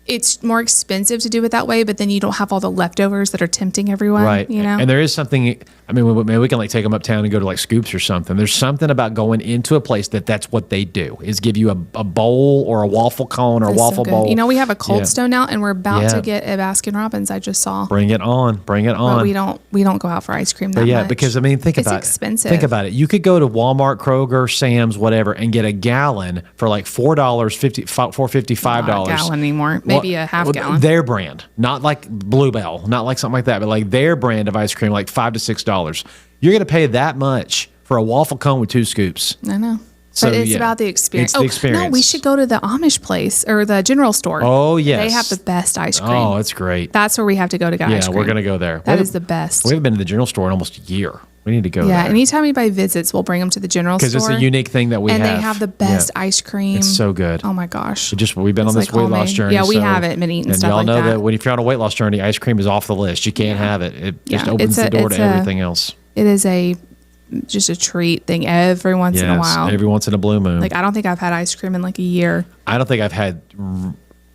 it's more expensive to do it that way, but then you don't have all the leftovers that are tempting everyone. Right. You know? And there is something, I mean, maybe we can like take them uptown and go to like Scoops or something. There's something about going into a place that's what they do, is give you a bowl or a waffle cone or a waffle bowl. You know, we have a Cold Stone out and we're about to get a Baskin Robbins. I just saw. Bring it on. But we don't go out for ice cream that much. Because I mean, think about it. It's expensive. Think about it. You could go to Walmart, Kroger, Sam's, whatever, and get a gallon for like $4.55. Not a gallon anymore. Maybe a half gallon. Their brand, not like Bluebell, not like something like that, but like their brand of ice cream, like $5 to $6. You're going to pay that much for a waffle cone with 2 scoops. I know. So, but it's about the experience. It's the experience. No, we should go to the Amish place or the general store. Oh, yes. They have the best ice cream. Oh, it's great. That's where we have to go to get ice cream. Yeah, we're going to go there. That is the best. We haven't been to the general store in almost a year. We need to go there. Yeah, anytime anybody visits, we'll bring them to the general store. Because it's a unique thing that we have. And they have the best ice cream. It's so good. Oh, my gosh. We've been on this weight loss journey. Yeah, we haven't been eating stuff like that. And y'all know that when if you're on a weight loss journey, ice cream is off the list. You can't have it. It just opens the door to everything else. It is just a treat thing every once in a while. Every once in a blue moon. Like, I don't think I've had ice cream in like a year. I don't think I've had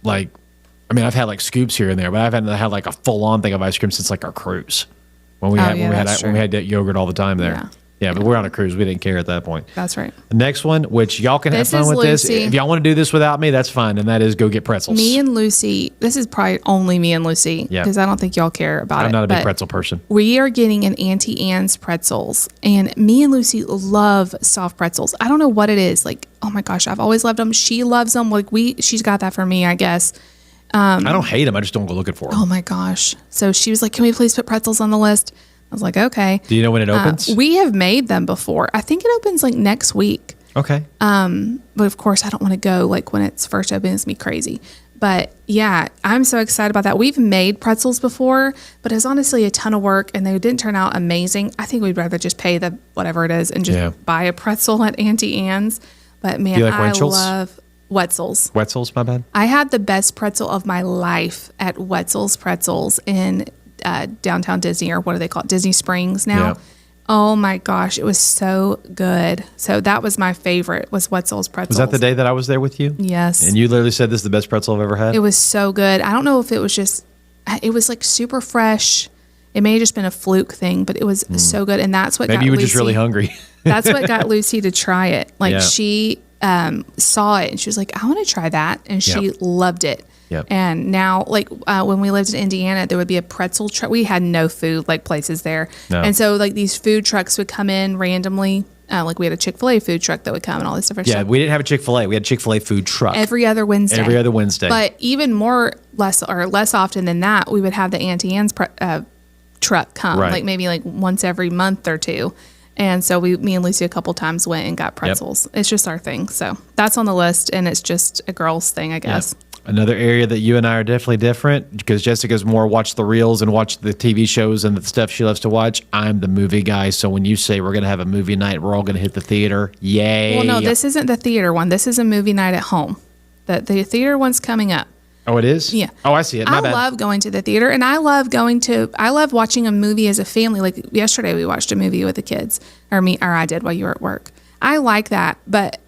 I've had like scoops here and there, but I haven't had like a full on thing of ice cream since like our cruise. When we had that yogurt all the time there. Yeah, but we're on a cruise. We didn't care at that point. That's right. The next one, which y'all can have fun with this. If y'all want to do this without me, that's fine. And that is go get pretzels. Me and Lucy, this is probably only me and Lucy. Yeah. Because I don't think y'all care about it. I'm not a big pretzel person. We are getting an Auntie Anne's pretzels. And me and Lucy love soft pretzels. I don't know what it is. Like, oh my gosh, I've always loved them. She loves them. Like she's got that for me, I guess. I don't hate them. I just don't go looking for them. Oh my gosh. So she was like, can we please put pretzels on the list? I was like, okay. Do you know when it opens? We have made them before. I think it opens like next week. Okay. But of course, I don't want to go like when it's first open. It's me crazy. But yeah, I'm so excited about that. We've made pretzels before, but it was honestly a ton of work and they didn't turn out amazing. I think we'd rather just pay the whatever it is and just buy a pretzel at Auntie Anne's. But man, I love Wetzel's. Wetzel's, my bad. I had the best pretzel of my life at Wetzel's Pretzels in downtown Disney, or what do they call it? Disney Springs now. Yeah. Oh my gosh, it was so good. So that was my favorite, was Wetzel's Pretzels. Was that the day that I was there with you? Yes. And you literally said this is the best pretzel I've ever had? It was so good. I don't know if it was like super fresh. It may have just been a fluke thing, but it was so good. And that's what Maybe you were just really hungry. That's what got Lucy to try it. Like she saw it and she was like, I want to try that. And she loved it. Yep. And now, like when we lived in Indiana, there would be a pretzel truck. We had no food like places there. No. And so like these food trucks would come in randomly. Like we had a Chick-fil-A food truck that would come and all this different stuff. Yeah, we didn't have a Chick-fil-A. We had a Chick-fil-A food truck. Every other Wednesday. But even less often than that, we would have the Auntie Anne's truck come. Right. Like maybe like once every month or two. And so me and Lucy a couple times went and got pretzels. Yep. It's just our thing. So that's on the list, and it's just a girl's thing, I guess. Yep. Another area that you and I are definitely different, because Jessica's more watch the reels and watch the TV shows and the stuff she loves to watch. I'm the movie guy. So when you say we're going to have a movie night, we're all going to hit the theater. Yay. Well, no, this isn't the theater one. This is a movie night at home. The theater one's coming up. Oh, it is? Yeah. Oh, I see it. My bad. I love going to the theater, and I love watching a movie as a family. Like yesterday, we watched a movie with the kids, or I did while you were at work. I like that, but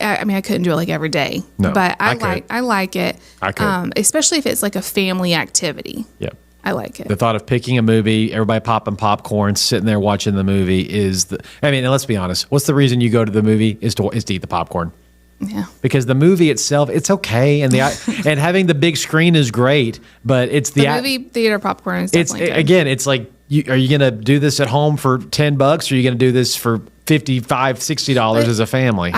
I mean, I couldn't do it like every day. No, but I like it. I could. Especially if it's like a family activity. Yep. I like it. The thought of picking a movie, everybody popping popcorn, sitting there watching the movie and let's be honest. What's the reason you go to the movie is to eat the popcorn? Yeah. Because the movie itself, it's okay, and and having the big screen is great, but it's the movie theater popcorn is definitely good. Again, it's like are you going to do this at home for $10 or are you going to do this for $55, $60 as a family?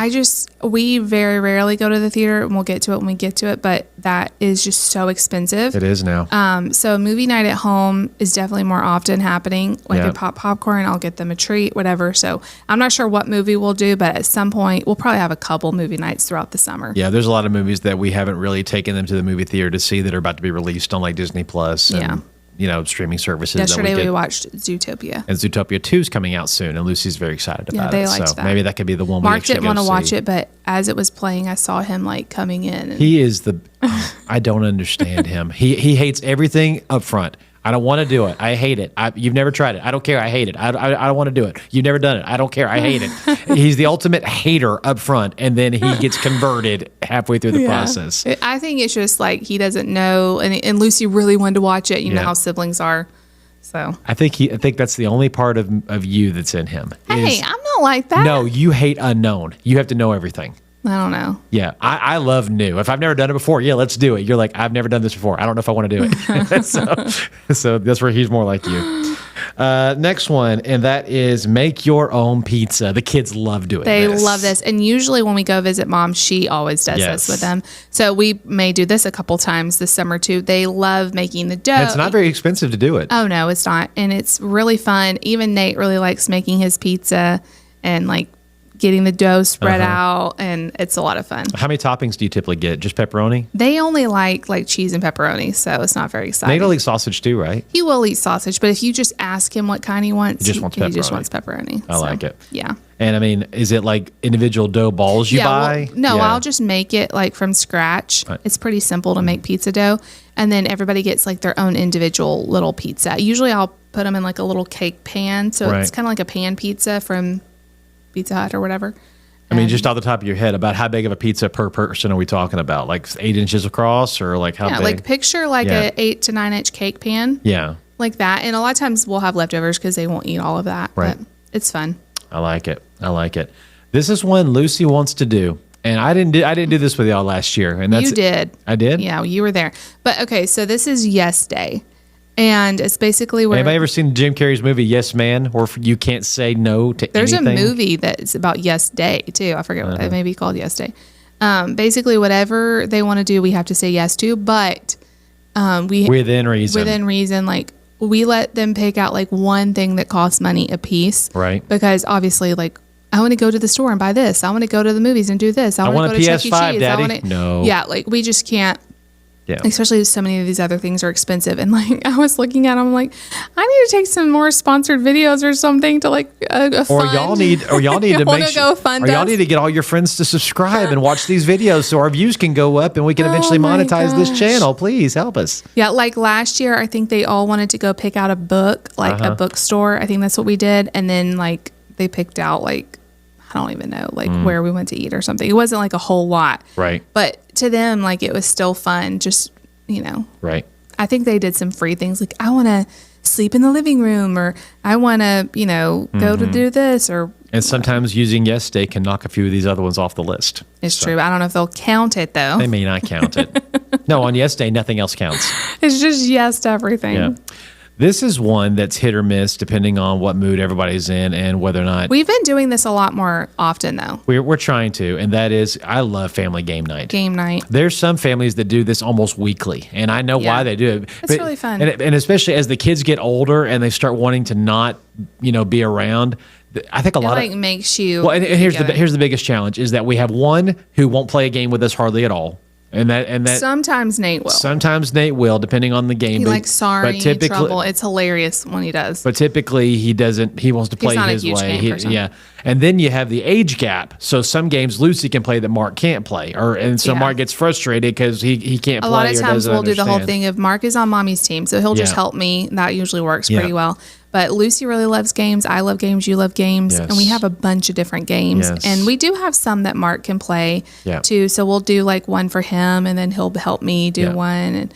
We very rarely go to the theater, and we'll get to it when we get to it, but that is just so expensive. It is now. So movie night at home is definitely more often happening. Like I pop popcorn, I'll get them a treat, whatever. So I'm not sure what movie we'll do, but at some point we'll probably have a couple movie nights throughout the summer. Yeah, there's a lot of movies that we haven't really taken them to the movie theater to see that are about to be released on like Disney Plus and streaming services. Yesterday we watched Zootopia. And Zootopia 2 is coming out soon, and Lucy's very excited about they it. liked So that. maybe that could be the one Mark didn't want to watch it, but as it was playing, I saw him like coming in. He is I don't understand him. He hates everything up front. I don't want to do it. I hate it. You've never tried it. I don't care. I hate it. I don't want to do it. You've never done it. I don't care. I hate it. He's the ultimate hater up front, and then he gets converted halfway through the process. I think it's just like he doesn't know, and Lucy really wanted to watch it. You know how siblings are. So I think that's the only part of you that's in him. Hey, I'm not like that. No, you hate unknown. You have to know everything. I don't know. Yeah, I love new. If I've never done it before, let's do it. You're like, I've never done this before. I don't know if I want to do it. so that's where he's more like you. Next one, and that is make your own pizza. The kids love doing this. They this. love this. And usually when we go visit mom, she always does this with them. So we may do this a couple times this summer too. They love making the dough. And it's not very expensive to do it. Oh, no, it's not. And it's really fun. Even Nate really likes making his pizza and like getting the dough spread out, and it's a lot of fun. How many toppings do you typically get? Just pepperoni? They only like cheese and pepperoni, so it's not very exciting. Nate will eat sausage too, right? He will eat sausage, but if you just ask him what kind he wants, he just wants pepperoni. I like it. Yeah. And I mean, is it like individual dough balls you buy? Well, no, I'll just make it like from scratch. Right. It's pretty simple to make pizza dough. And then everybody gets like their own individual little pizza. Usually I'll put them in like a little cake pan. So it's kind of like a pan pizza from Pizza Hut or whatever. I mean, just off the top of your head, about how big of a pizza per person are we talking about? Like 8 inches across, or like how big? Like picture like a 8 to 9 inch cake pan. Yeah. Like that. And a lot of times we'll have leftovers because they won't eat all of that. Right. But it's fun. I like it. This is one Lucy wants to do. And I didn't do this with y'all last year. And You did. I did? Yeah, you were there. But okay, so this is Yes Day. And it's basically where... Anybody ever seen Jim Carrey's movie Yes Man, where you can't say no to There's anything? a movie that's about Yes Day, too. I forget what it may be called, Yes Day. Basically, whatever they want to do, we have to say yes to. But within reason. Like, we let them pick out, like, one thing that costs money a piece. Right. Because, obviously, like, I want to go to the store and buy this. I want to go to the movies and do this. I want to go to Chuck E. Cheese. Daddy. No. Yeah, like, we just can't. Yeah. Especially so many of these other things are expensive. And like I was looking at them, I'm like, I need to take some more sponsored videos or something to like a or y'all need to make sure, fund or y'all need to get all your friends to subscribe and watch these videos so our views can go up and we can eventually monetize this channel. Please help us. Yeah, like last year I think they all wanted to go pick out a book, like a bookstore. I think that's what we did. And then like they picked out like I don't even know, like where we went to eat or something. It wasn't like a whole lot. Right. But to them, like it was still fun. Just, Right. I think they did some free things. Like I want to sleep in the living room or I want to, go to do this or. And sometimes using Yes Day can knock a few of these other ones off the list. It's true. I don't know if they'll count it though. They may not count it. No, on Yes Day, nothing else counts. It's just yes to everything. Yeah. This is one that's hit or miss depending on what mood everybody's in and whether or not. We've been doing this a lot more often, though. We're trying to, and that is, I love family game night. Game night. There's some families that do this almost weekly, and I know why they do it. It's really fun. And especially as the kids get older and they start wanting to not, be around. I think a lot of makes you. Well, and here's the biggest challenge is that we have one who won't play a game with us hardly at all. And that sometimes Nate will. Sometimes Nate will, depending on the game. He likes sorry, trouble. It's hilarious when he does. But typically he doesn't. He wants to play his way. Yeah. And then you have the age gap. So some games Lucy can play that Mark can't play, so Mark gets frustrated because he can't play. A lot of times we'll do the whole thing of Mark is on mommy's team, so he'll just help me. That usually works pretty well. But Lucy really loves games. I love games. You love games. Yes. And we have a bunch of different games. Yes. And we do have some that Mark can play too. So we'll do like one for him and then he'll help me do one.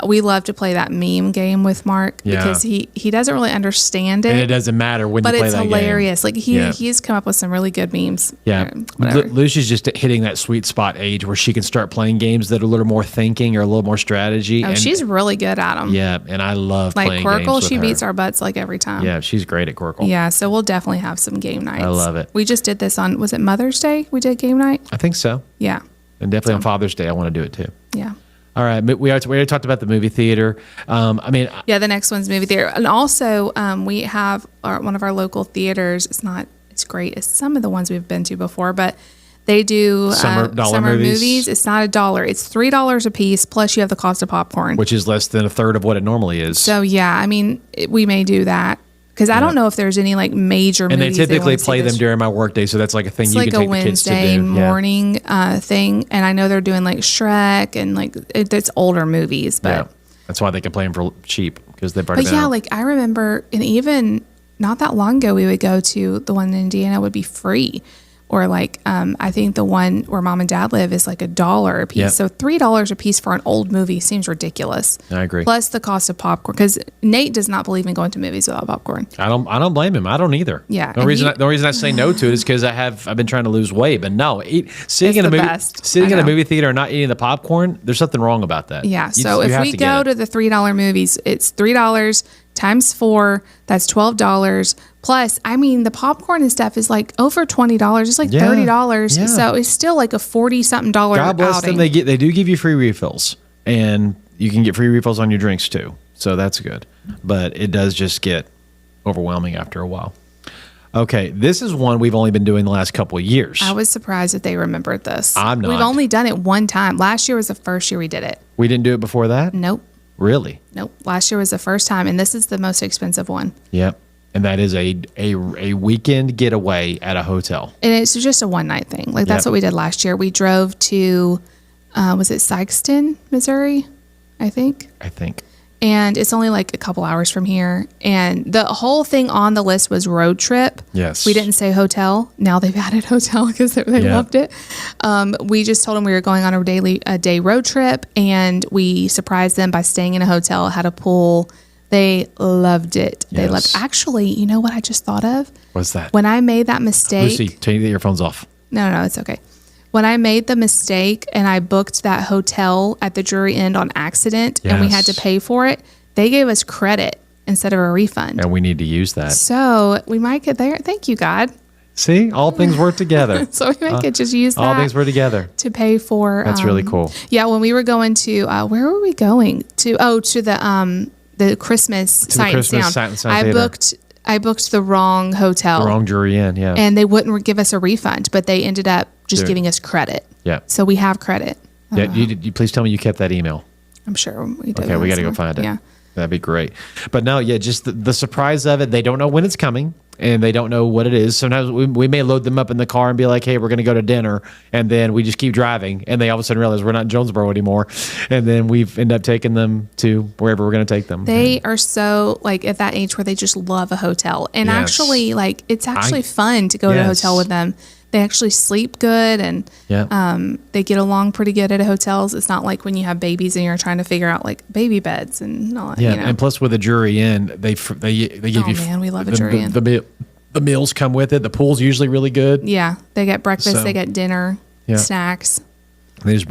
We love to play that meme game with Mark because he doesn't really understand it. And it doesn't matter when you play that game. But it's hilarious. Like he's come up with some really good memes. Yeah. Lucy's just hitting that sweet spot age where she can start playing games that are a little more thinking or a little more strategy. Oh, and she's really good at them. Yeah. And I love playing Quirkle, games with she her. beats our butts like every time. Yeah. She's great at Quirkle. Yeah. So we'll definitely have some game nights. I love it. We just did this on, was it Mother's Day? We did game night? I think so. Yeah. And definitely on Father's Day, I want to do it too. Yeah. All right. We already talked about the movie theater. The next one's movie theater. And also, we have one of our local theaters. It's great. It's some of the ones we've been to before, but they do summer movies. It's not $1. It's $3 a piece. Plus you have the cost of popcorn, which is less than a third of what it normally is. So yeah, we may do that. Because I don't know if there's any like major and movies. And they typically play them during my workday, so that's like a thing you can take the kids to do. It's like a Wednesday morning thing, and I know they're doing like Shrek and like it's older movies, but that's why they can play them for cheap because they've already. But yeah, like I remember, and even not that long ago, we would go to the one in Indiana would be free. Or like, I think the one where mom and dad live is like $1 a piece. Yep. So $3 a piece for an old movie seems ridiculous. I agree. Plus the cost of popcorn, because Nate does not believe in going to movies without popcorn. I don't blame him. I don't either. Yeah. The reason I say no to it is because I've been trying to lose weight. But no, sitting in a movie theater and not eating the popcorn, there's something wrong about that. Yeah. So if we go to the $3 movies, it's $3 times 4. That's $12. Plus, the popcorn and stuff is like over $20. It's like $30. Yeah. So it's still like a $40-something God bless outing. them. They do give you free refills, and you can get free refills on your drinks too. So that's good. But it does just get overwhelming after a while. Okay, this is one we've only been doing the last couple of years. I was surprised that they remembered this. I'm not. We've only done it one time. Last year was the first year we did it. We didn't do it before that? Nope. Really? Nope. Last year was the first time, and this is the most expensive one. Yep. And that is a weekend getaway at a hotel. And it's just a one-night thing. Like, that's what we did last year. We drove to, was it Sikeston, Missouri, I think? And it's only like a couple hours from here. And the whole thing on the list was road trip. Yes. We didn't say hotel. Now they've added hotel because they loved it. We just told them we were going on a day road trip, and we surprised them by staying in a hotel. It had a pool. They loved it. They loved it. Actually, you know what I just thought of? What's that? When I made that mistake. Lucy, turn your earphones off. No, it's okay. When I made the mistake and I booked that hotel at the Drury Inn on accident and we had to pay for it, they gave us credit instead of a refund. And we need to use that. So we might get there. Thank you, God. See, all things work together. So we might just use that. All things work together to pay for. That's really cool. Yeah, when we were going to, where were we going to? Oh, to the Christmas Sight and Sound. I booked the wrong hotel. The wrong Drury Inn, yeah. And they wouldn't give us a refund, but they ended up just giving us credit. Yeah. So we have credit. Yeah. You please tell me you kept that email. I'm sure we did. Okay, we got to go find it. Yeah. That'd be great. But no, just the surprise of it. They don't know when it's coming, and they don't know what it is. Sometimes we may load them up in the car and be like, hey, we're going to go to dinner. And then we just keep driving. And they all of a sudden realize we're not in Jonesboro anymore. And then we've ended up taking them to wherever we're going to take them. They are so like at that age where they just love a hotel. And actually, like, it's actually fun to go to a hotel with them. They actually sleep good, and they get along pretty good at hotels. It's not like when you have babies and you're trying to figure out like baby beds and all that. Yeah, and plus with a Drury Inn, they give you. Oh man, we love a Drury Inn. The meals come with it. The pool's usually really good. Yeah, they get breakfast, they get dinner, snacks. They just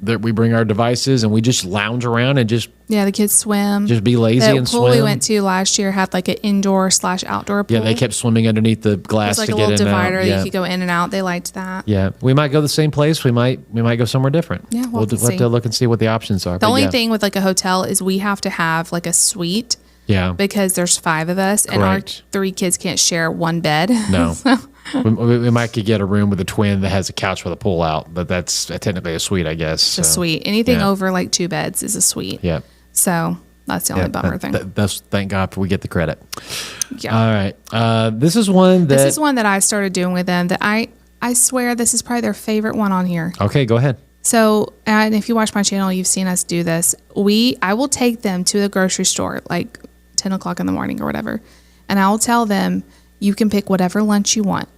we bring our devices and we just lounge around and just the kids swim, just be lazy and swim. The pool we went to last year had like an indoor/outdoor pool. Yeah, they kept swimming underneath the glass to get in and out. It was like a little divider. You could go in and out. They liked that. Yeah, we might go the same place. We might go somewhere different. Yeah, we'll have to look and see what the options are. The only thing with like a hotel is we have to have like a suite. Yeah, because there's 5 of us, and our 3 kids can't share one bed. No. We might could get a room with a twin that has a couch with a pull out, but that's technically a suite, I guess. It's a suite. Anything over like 2 beds is a suite. Yeah. So that's the only bummer thing. That's thank God we get the credit. Yeah. All right. This is one that I started doing with them that I swear this is probably their favorite one on here. Okay, go ahead. So, and if you watch my channel, you've seen us do this. I will take them to the grocery store like 10 o'clock in the morning or whatever, and I'll tell them, you can pick whatever lunch you want.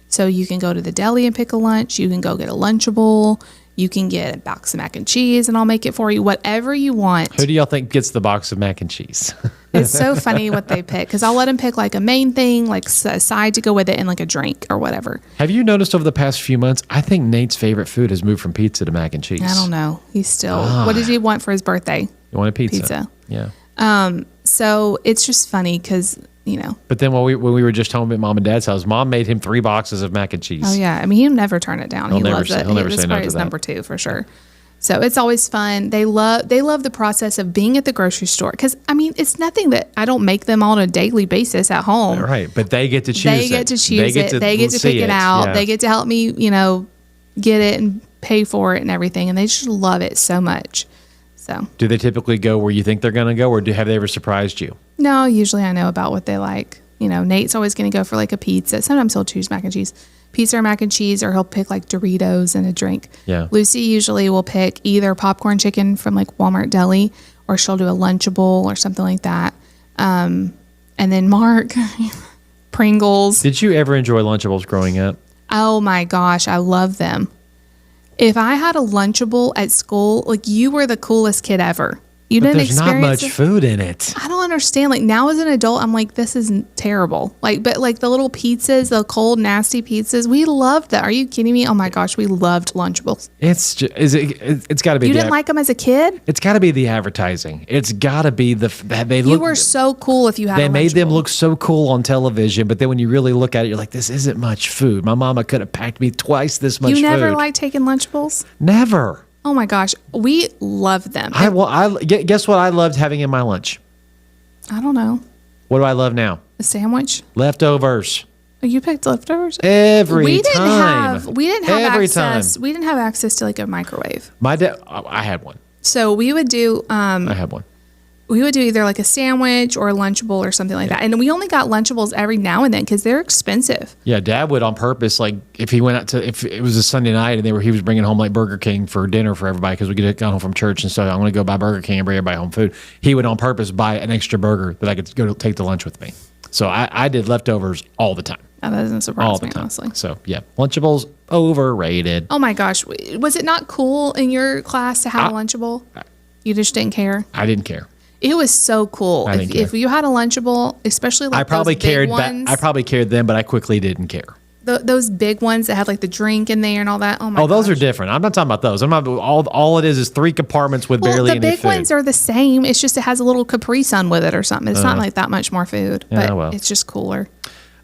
So you can go to the deli and pick a lunch. You can go get a Lunchable. You can get a box of mac and cheese and I'll make it for you, whatever you want. Who do y'all think gets the box of mac and cheese? It's so funny what they pick because I'll let them pick like a main thing, like a side to go with it, and like a drink or whatever. Have you noticed over the past few months, I think Nate's favorite food has moved from pizza to mac and cheese. I don't know. He's still, what did he want for his birthday? You want a pizza? Pizza. Yeah. So it's just funny because, But then when we were just home at Mom and Dad's house, Mom made him 3 boxes of mac and cheese. Oh, yeah. I mean, he'll never turn it down. He loves it. He'll never say no to his that. number 2 for sure. So it's always fun. They love the process of being at the grocery store because, I mean, it's nothing that I don't make them on a daily basis at home. Right, but they get to choose They get to choose it. They get to pick it out. Yeah. They get to help me, get it and pay for it and everything. And they just love it so much. So, do they typically go where you think they're going to go, or have they ever surprised you? no, usually I know about what they like. Nate's always going to go for like a pizza. Sometimes he'll choose mac and cheese. Pizza or mac and cheese, or he'll pick like Doritos and a drink. Yeah. Lucy usually will pick either popcorn chicken from like Walmart Deli, or she'll do a Lunchable or something like that. And then Mark, Pringles. Did you ever enjoy Lunchables growing up? Oh my gosh, I love them. If I had a Lunchable at school, like you were the coolest kid ever. You But didn't there's not experience much food in it. I don't understand. Like now as an adult, I'm like, this is terrible. But like the little pizzas, the cold, nasty pizzas, we loved that. Are you kidding me? Oh my gosh, we loved Lunchables. It's got to be. You didn't like them as a kid? It's got to be the advertising. It's got to be You were so cool if you had. They made them Lunchable. look so cool on television, but then when you really look at it, you're like, this isn't much food. My mama could have packed me twice this much food. You never liked taking Lunchables? Never. Oh my gosh, we loved them. Guess what I loved having in my lunch? I don't know. What do I love now? A sandwich? Leftovers. Oh, you picked leftovers? Every time. We didn't have Every access. time. We didn't have access to like a microwave. My dad, I had one. So we would do. I had one. We would do either like a sandwich or a Lunchable or something like that. And we only got Lunchables every now and then because they're expensive. Yeah, Dad would on purpose, like if he went out if it was a Sunday night and he was bringing home like Burger King for dinner for everybody because we got home from church and so I'm going to go buy Burger King and bring everybody home food. He would on purpose buy an extra burger that I could go to take to lunch with me. So I did leftovers all the time. That doesn't surprise All the me, time. honestly. So yeah, Lunchables overrated. Oh my gosh. Was it not cool in your class to have a Lunchable? You just didn't care? I didn't care. It was so cool. If you had a Lunchable, especially like I probably those big cared. ones, I probably cared then, but I quickly didn't care. Those big ones that had like the drink in there and all that. Oh my! Those are gosh. different. I'm not talking about those. I'm not. All it is 3 compartments with barely any food. The big ones are the same. It's just it has a little Capri Sun with it or something. It's not like that much more food, but it's just cooler.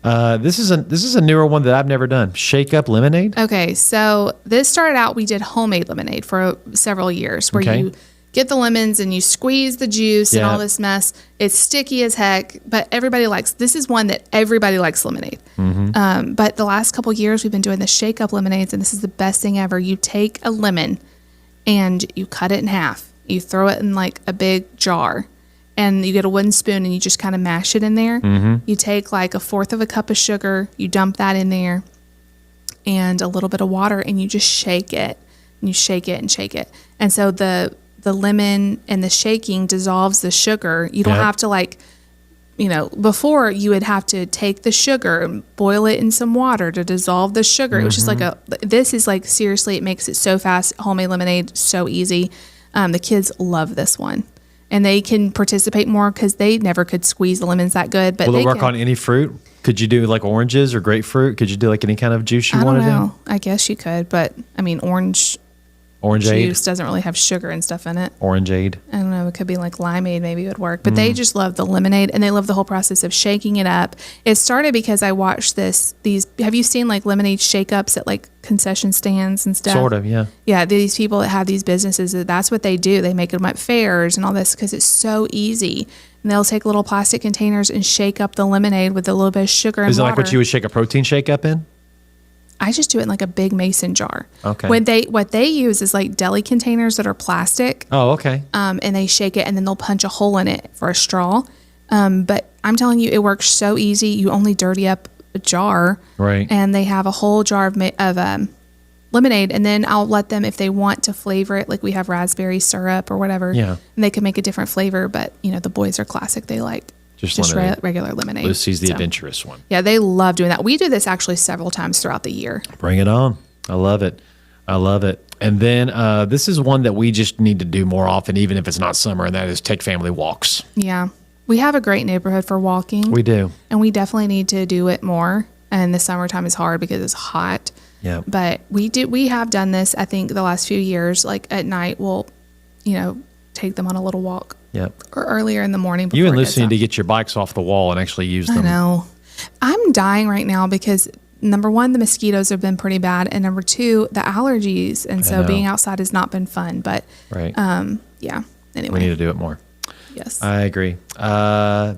This is a newer one that I've never done. Shake up lemonade. Okay, so this started out. We did homemade lemonade for several years, where you get the lemons and you squeeze the juice and all this mess. It's sticky as heck, but everybody likes. This is one that everybody likes lemonade. But the last couple years, we've been doing the shake up lemonades, and this is the best thing ever. You take a lemon and you cut it in half. You throw it in like a big jar, and you get a wooden spoon and you just kind of mash it in there. You take like 1/4 of a cup of sugar, you dump that in there, and a little bit of water, and you just shake it. And you shake it and shake it, and so the lemon and the shaking dissolves the sugar. You don't have to before you would have to take the sugar and boil it in some water to dissolve the sugar. It was just like this is like, seriously, it makes it so fast. Homemade lemonade, so easy. The kids love this one. And they can participate more because they never could squeeze the lemons that good. But Will it work can. on any fruit? Could you do like oranges or grapefruit? Could you do like any kind of juice you want to do? I guess you could, but I mean, orangeade juice doesn't really have sugar and stuff in it. Orangeade. I don't know. It could be like limeade. Maybe it would work. But they just love the lemonade, and they love the whole process of shaking it up. It started because I watched these. Have you seen like lemonade shake-ups at like concession stands and stuff? Sort of, yeah. Yeah, these people that have these businesses, that's what they do. They make them at fairs and all this because it's so easy. And they'll take little plastic containers and shake up the lemonade with a little bit of sugar and water. Is it like what you would shake a protein shake up in? I just do it in like a big mason jar. Okay. What they use is like deli containers that are plastic. Oh, okay. And they shake it and then they'll punch a hole in it for a straw. But I'm telling you, it works so easy. You only dirty up a jar. Right. And they have a whole jar of lemonade. And then I'll let them, if they want to flavor it, like we have raspberry syrup or whatever. Yeah. And they can make a different flavor. But, the boys are classic. They like just regular lemonade. Lucy's the adventurous one. Yeah, they love doing that. We do this actually several times throughout the year. Bring it on. I love it. I love it. And then this is one that we just need to do more often, even if it's not summer, and that is take family walks. Yeah. We have a great neighborhood for walking. We do. And we definitely need to do it more. And the summertime is hard because it's hot. Yeah. But we have done this, I think, the last few years. Like at night, we'll, take them on a little walk. Yep. Or earlier in the morning. You and Lucy need to get your bikes off the wall and actually use them. I know. I'm dying right now because number one, the mosquitoes have been pretty bad, and number two, the allergies, and so being outside has not been fun. But right. Yeah. Anyway, we need to do it more. Yes, I agree.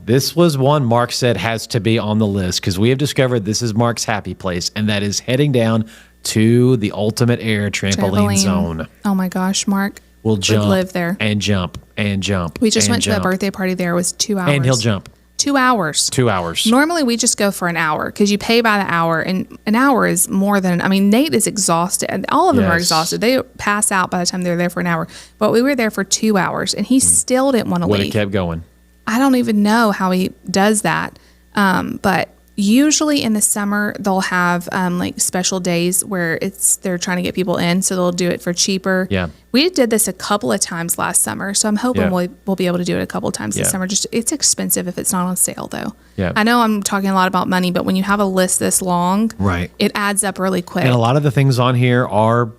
This was one Mark said has to be on the list because we have discovered this is Mark's happy place, and that is heading down to the Ultimate Air trampoline zone. Oh my gosh, Mark. We'll jump live there and jump and jump. We just went to the birthday party there. It was 2 hours. And he'll jump. 2 hours. 2 hours. Normally we just go for an hour because you pay by the hour, and an hour is more than, Nate is exhausted, and all of them are exhausted. They pass out by the time they're there for an hour. But we were there for 2 hours, and he still didn't want to leave. Would have kept going. I don't even know how he does that. But usually in the summer they'll have like special days where they're trying to get people in, so they'll do it for cheaper. Yeah. We did this a couple of times last summer, so I'm hoping we'll be able to do it a couple of times this summer. Just it's expensive if it's not on sale though. Yeah. I know I'm talking a lot about money, but when you have a list this long, right, it adds up really quick. And a lot of the things on here are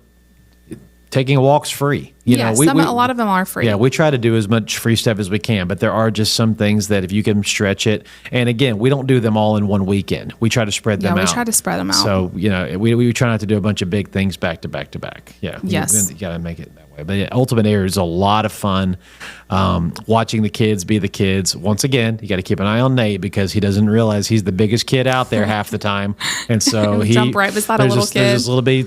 taking a walk's free. A lot of them are free. Yeah, we try to do as much free stuff as we can, but there are just some things that if you can stretch it, and again, we don't do them all in one weekend. We try to spread them out. Yeah, we try to spread them out. So, we try not to do a bunch of big things back to back to back. Yeah. Yes. You got to make it that way. But yeah, Ultimate Air is a lot of fun. Watching the kids be the kids. Once again, you got to keep an eye on Nate because he doesn't realize he's the biggest kid out there half the time. And so jump right beside a little kid. There's this little bitty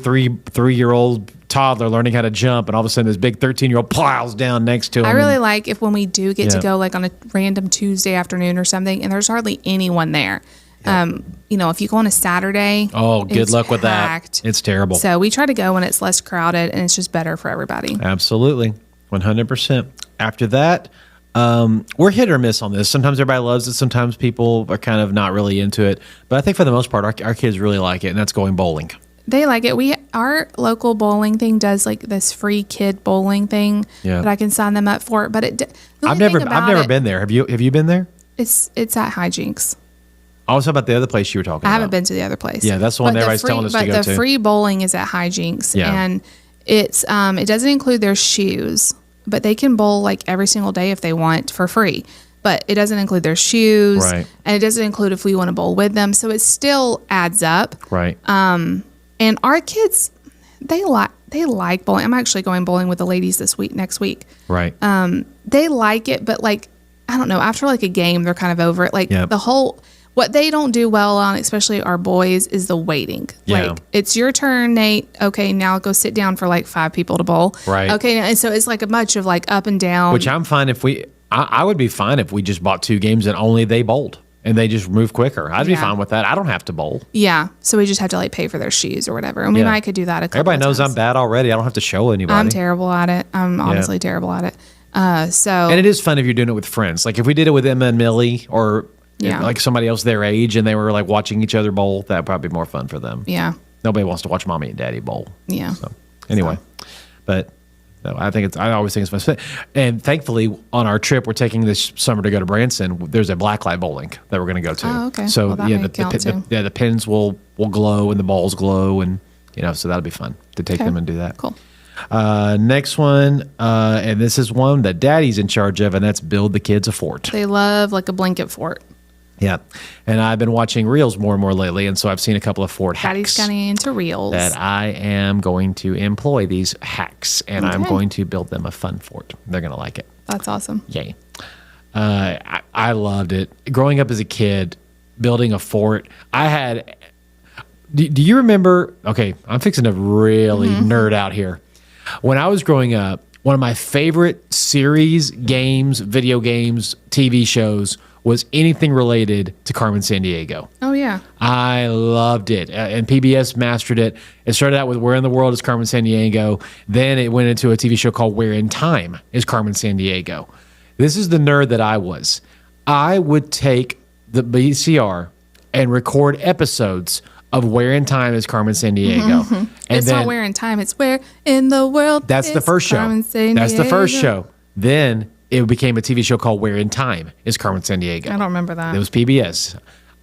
three-year-old toddler learning how to jump, and all of a sudden this big 13-year-old plows down next to him. I really like when we do get to go like on a random Tuesday afternoon or something, and there's hardly anyone there. If you go on a Saturday, good luck with that. It's terrible. So we try to go when it's less crowded, and it's just better for everybody. Absolutely, 100%. After that, we're hit or miss on this. Sometimes everybody loves it. Sometimes people are kind of not really into it. But I think for the most part, our kids really like it, and that's going bowling. They like it. Our local bowling thing does like this free kid bowling thing that I can sign them up for. But I've never been there. Have you been there? It's at Hijinks. Also about the other place you were talking about. I haven't been to the other place. Yeah, that's the one everybody's telling us to go to. But the free bowling is at Hijinks, and it's it doesn't include their shoes, but they can bowl like every single day if they want for free. But it doesn't include their shoes, right? And it doesn't include if we want to bowl with them. So it still adds up, right? And our kids, they like bowling. I'm actually going bowling with the ladies next week. Right. They like it, but like, I don't know, after like a game, they're kind of over it. Like what they don't do well on, especially our boys, is the waiting. Yeah. Like, it's your turn, Nate. Okay, now go sit down for like 5 people to bowl. Right. Okay, and so it's like a bunch of like up and down. Which I'm fine I would be fine if we just bought 2 games and only they bowled. And they just move quicker. I'd be fine with that. I don't have to bowl. Yeah. So we just have to like pay for their shoes or whatever. And we might could do that a couple Everybody of knows times. I'm bad already. I don't have to show anybody. I'm terrible at it. I'm honestly terrible at it. And it is fun if you're doing it with friends. Like if we did it with Emma and Millie or like somebody else their age and they were like watching each other bowl, that'd probably be more fun for them. Yeah. Nobody wants to watch mommy and daddy bowl. Yeah. So anyway, but no, I always think it's fun. And thankfully, on our trip, we're taking this summer to go to Branson. There's a blacklight bowling that we're going to go to. Oh, okay. So well, the pins will glow and the balls glow, and so that'll be fun to take them and do that. Cool. Next one, and this is one that Daddy's in charge of, and that's build the kids a fort. They love like a blanket fort. Yeah. And I've been watching reels more and more lately, and so I've seen a couple of fort hacks. Daddy's getting into reels. That I am going to employ these hacks, and I'm going to build them a fun fort. They're going to like it. That's awesome. Yay. I loved it. Growing up as a kid, building a fort, I had... Do you remember... Okay, I'm fixing to really nerd out here. When I was growing up, one of my favorite series, games, video games, TV shows was anything related to Carmen Sandiego. Oh, yeah. I loved it. And PBS mastered it. It started out with Where in the World is Carmen Sandiego? Then it went into a TV show called Where in Time is Carmen Sandiego? This is the nerd that I was. I would take the VCR and record episodes of Where in Time is Carmen Sandiego. And it's not Where in Time. It's Where in the World. That's the first show. That's the first show. Then it became a TV show called Where in Time is Carmen Sandiego. I don't remember that. It was PBS.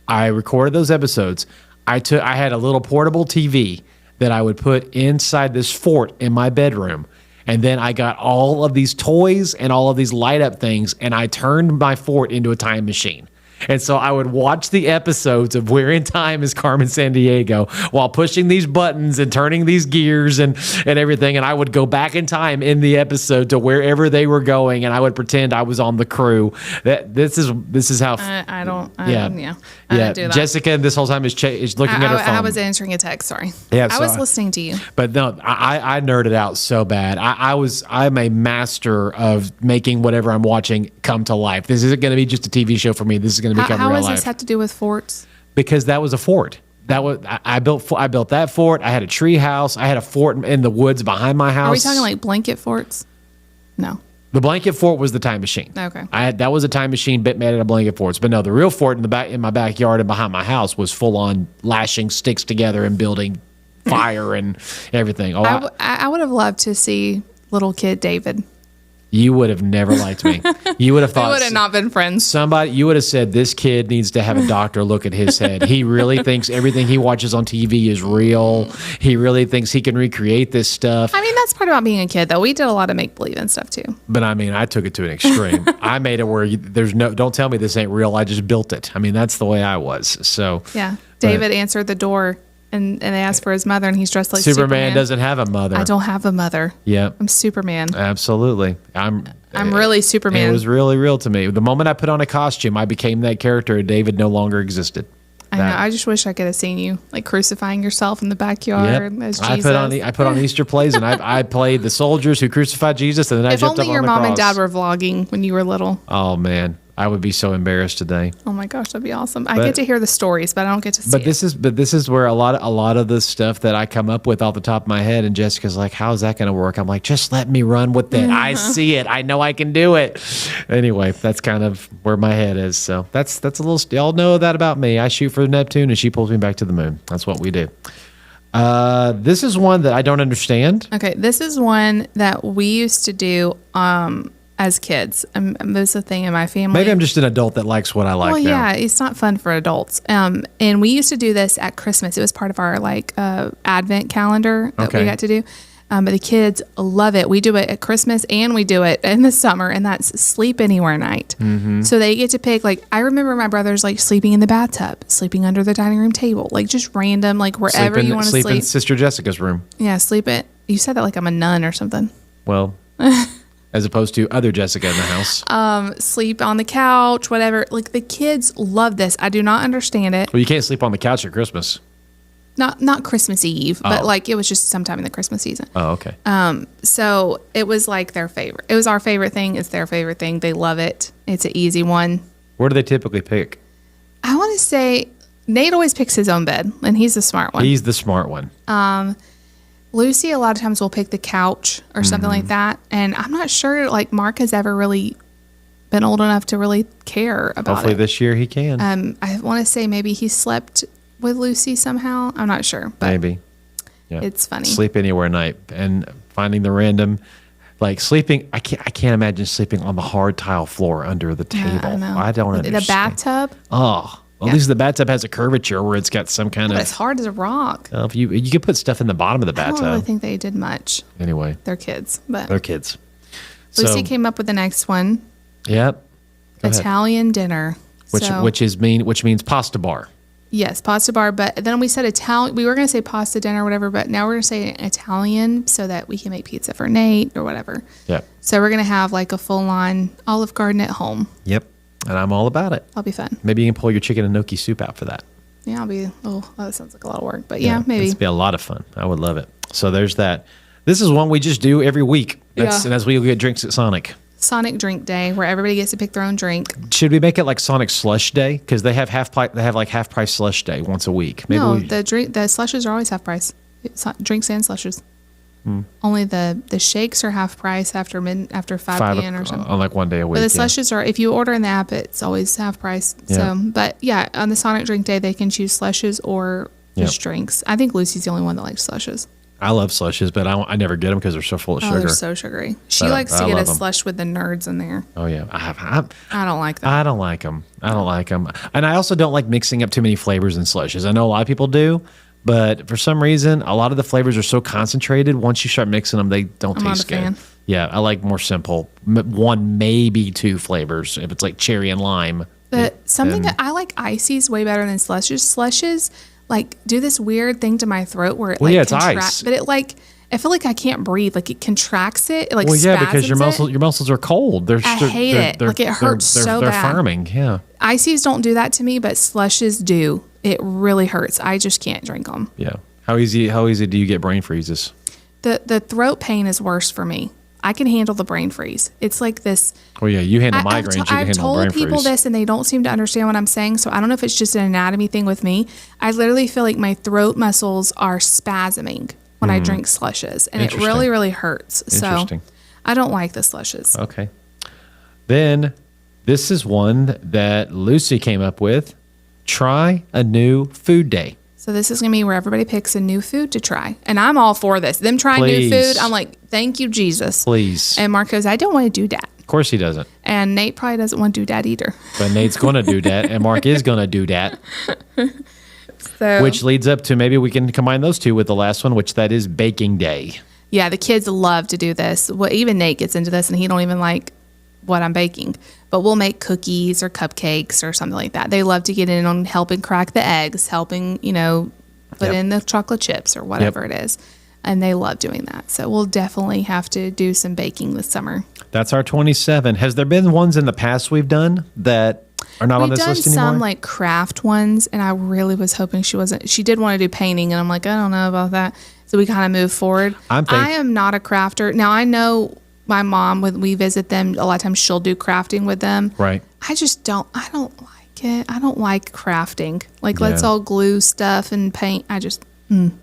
I recorded those episodes. I had a little portable TV that I would put inside this fort in my bedroom. And then I got all of these toys and all of these light up things, and I turned my fort into a time machine. And so I would watch the episodes of Where in Time is Carmen Sandiego while pushing these buttons and turning these gears and everything. And I would go back in time in the episode to wherever they were going, and I would pretend I was on the crew. This is how. I don't do that. Jessica, this whole time is looking at her phone. I was answering a text. Sorry. Yeah, I was listening to you. But no, I nerded out so bad. I'm a master of making whatever I'm watching come to life. This isn't going to be just a TV show for me. This is going to become real life. How does this have to do with forts? Because that was a fort. I built that fort. I had a tree house. I had a fort in the woods behind my house. Are we talking like blanket forts? No. The blanket fort was the time machine. Okay. That was a time machine made out of blanket forts. But no, the real fort in my backyard and behind my house was full on lashing sticks together and building fire and everything. I would have loved to see little kid David. You would have never liked me. You would have thought we would have not been friends. You would have said, this kid needs to have a doctor look at his head. He really thinks everything he watches on TV is real. He really thinks he can recreate this stuff. I mean, that's part about being a kid, though. We did a lot of make-believe and stuff, too. But I mean, I took it to an extreme. I made it where don't tell me this ain't real. I just built it. I mean, that's the way I was. So yeah. David answered the door. And they asked for his mother, and he's dressed like Superman. Superman doesn't have a mother. I don't have a mother. Yep. I'm Superman. Absolutely. I'm really Superman. It was really real to me. The moment I put on a costume, I became that character, and David no longer existed. I know. I just wish I could have seen you like crucifying yourself in the backyard as Jesus. I put on Easter plays, and I played the soldiers who crucified Jesus, and then I jumped up on the cross. If only your mom and dad were vlogging when you were little. Oh man, I would be so embarrassed today. Oh my gosh, that'd be awesome. I get to hear the stories, but I don't get to see it. But this is where a lot of the stuff that I come up with off the top of my head, and Jessica's like, "How's that going to work?" I'm like, "Just let me run with it. I see it. I know I can do it." Anyway, that's kind of where my head is. So that's a little. Y'all know that about me. I shoot for Neptune, and she pulls me back to the moon. That's what we do. This is one that I don't understand. Okay, this is one that we used to do. As kids, there's a thing in my family. Maybe I'm just an adult that likes what I like. Well, now. yeah, it's not fun for adults. And we used to do this at Christmas. It was part of our Advent calendar that we got to do. But the kids love it. We do it at Christmas and we do it in the summer, and that's sleep anywhere night. Mm-hmm. So they get to pick. Like I remember my brothers like sleeping in the bathtub, sleeping under the dining room table, like just random, like wherever you want to sleep. Sleep in Sister Jessica's room. Yeah, sleep it. You said that like I'm a nun or something. Well. As opposed to other Jessica in the house. Sleep on the couch, whatever. Like the kids love this. I do not understand it. Well, you can't sleep on the couch at Christmas. Not Christmas Eve, but like it was just sometime in the Christmas season. Oh, okay. So it was like their favorite. It was our favorite thing. It's their favorite thing. They love it. It's an easy one. Where do they typically pick? I want to say Nate always picks his own bed, and he's the smart one. He's the smart one. Lucy a lot of times will pick the couch or something like that, and I'm not sure like Mark has ever really been old enough to really care about Hopefully this year he can. I want to say maybe he slept with Lucy somehow. I'm not sure, but maybe. Yeah. It's funny. Sleep anywhere night and finding the random, like sleeping. I can't imagine sleeping on the hard tile floor under the table. I don't understand. The bathtub. Oh. Well, at least the bathtub has a curvature where it's got some kind of. It's hard as a rock. If you could put stuff in the bottom of the bathtub. I don't really think they did much. Anyway, they're kids, but they're kids. Lucy came up with the next one. Yep. Italian dinner, which means pasta bar. Yes, pasta bar. But then we said Italian. We were going to say pasta dinner or whatever, but now we're going to say Italian so that we can make pizza for Nate or whatever. Yep. So we're going to have like a full-on Olive Garden at home. Yep. And I'm all about it. That'll be fun. Maybe you can pull your chicken and gnocchi soup out for that. Yeah, that sounds like a lot of work. But yeah, maybe. It'd be a lot of fun. I would love it. So there's that. This is one we just do every week. And as we get drinks at Sonic. Sonic Drink Day, where everybody gets to pick their own drink. Should we make it like Sonic Slush Day? Because they have half price slush day once a week. Maybe the slushes are always half price. Drinks and slushes. Only the shakes are half price after 5 p.m. or something. On like one day a week. But the slushes are, if you order in the app, it's always half price. Yeah. So, but yeah, on the Sonic Drink Day, they can choose slushes or just drinks. I think Lucy's the only one that likes slushes. I love slushes, but I never get them because they're so full of sugar. They're so sugary. She likes to get a slush with the nerds in there. Oh, yeah. I don't like that. I don't like them. And I also don't like mixing up too many flavors in slushes. I know a lot of people do, but for some reason, a lot of the flavors are so concentrated. Once you start mixing them, they don't taste good. Fan. Yeah, I like more simple. One, maybe two flavors. If it's like cherry and lime. But something that I like ices way better than slushes. Slushes like do this weird thing to my throat where it it's ice. But it like I feel like I can't breathe. Like it contracts it. It like because your muscles are cold. I hate it. Like it hurts so bad. They're firming. Yeah. Ices don't do that to me, but slushes do. It really hurts. I just can't drink them. Yeah. How easy do you get brain freezes? The throat pain is worse for me. I can handle the brain freeze. It's like this. Oh, yeah. You handle migraines. You can handle brain freeze. I've told people this, and they don't seem to understand what I'm saying. So I don't know if it's just an anatomy thing with me. I literally feel like my throat muscles are spasming when I drink slushes, and it really, really hurts. So I don't like the slushes. Okay. Then this is one that Lucy came up with. Try a new food day. So this is going to be where everybody picks a new food to try. And I'm all for this. Them trying new food, I'm like, thank you, Jesus. Please. And Mark goes, I don't want to do that. Of course he doesn't. And Nate probably doesn't want to do that either. But Nate's going to do that, and Mark is going to do that. Which leads up to maybe we can combine those two with the last one, which that is baking day. Yeah, the kids love to do this. Well, even Nate gets into this, and he don't even like what I'm baking. But we'll make cookies or cupcakes or something like that. They love to get in on helping crack the eggs, helping, put in the chocolate chips or whatever it is. And they love doing that. So we'll definitely have to do some baking this summer. That's our 27. Has there been ones in the past we've done that are not on this list anymore? We've done some like craft ones, and I really was hoping she did want to do painting, and I'm like, I don't know about that. So we kind of moved forward. I am not a crafter. Now I know my mom, when we visit them, a lot of times she'll do crafting with them. Right. I don't like it. I don't like crafting. Like, let's all glue stuff and paint. Yeah, and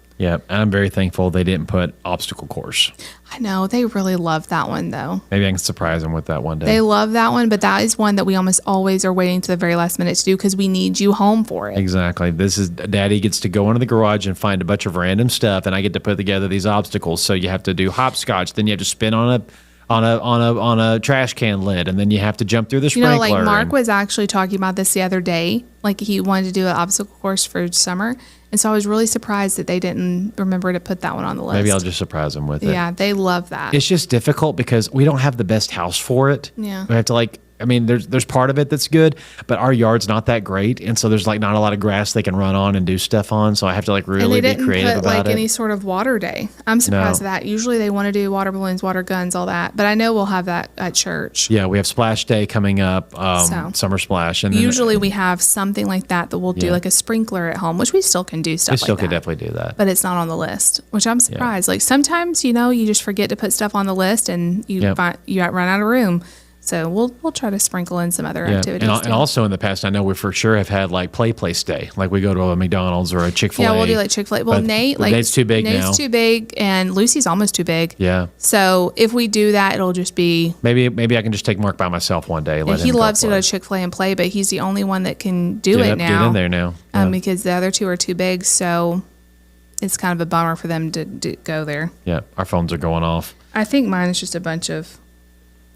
I'm very thankful they didn't put obstacle course. I know. They really love that one, though. Maybe I can surprise them with that one day. They love that one, but that is one that we almost always are waiting to the very last minute to do because we need you home for it. Exactly. Daddy gets to go into the garage and find a bunch of random stuff, and I get to put together these obstacles. So you have to do hopscotch, then you have to spin on a trash can lid, and then you have to jump through the sprinkler. Like Mark was actually talking about this the other day. Like he wanted to do an obstacle course for summer, and so I was really surprised that they didn't remember to put that one on the list. Maybe I'll just surprise them with it. Yeah, they love that. It's just difficult because we don't have the best house for it. Yeah, we have to there's part of it that's good, but our yard's not that great, and so there's not a lot of grass they can run on and do stuff on. So I have to really be creative about it. Put any sort of water day. I'm surprised at that. Usually they want to do water balloons, water guns, all that. But I know we'll have that at church. Yeah, we have Splash Day coming up, Summer Splash, and usually we have something like that we'll do, like a sprinkler at home, which we still can do stuff. We still could definitely do that, but it's not on the list, which I'm surprised. Like sometimes you just forget to put stuff on the list, and you run out of room. So we'll try to sprinkle in some other activities. And also in the past, I know we for sure have had like play place day. Like we go to a McDonald's or a Chick-fil-A. Yeah, we'll do like Chick-fil-A. Well, Nate's too big now. Nate's too big, and Lucy's almost too big. Yeah. So if we do that, it'll just be... Maybe I can just take Mark by myself one day. He loves to go to Chick-fil-A and play, but he's the only one that can do it now. Get in there now. Yeah. Because the other two are too big, so it's kind of a bummer for them to go there. Yeah, our phones are going off. I think mine is just a bunch of...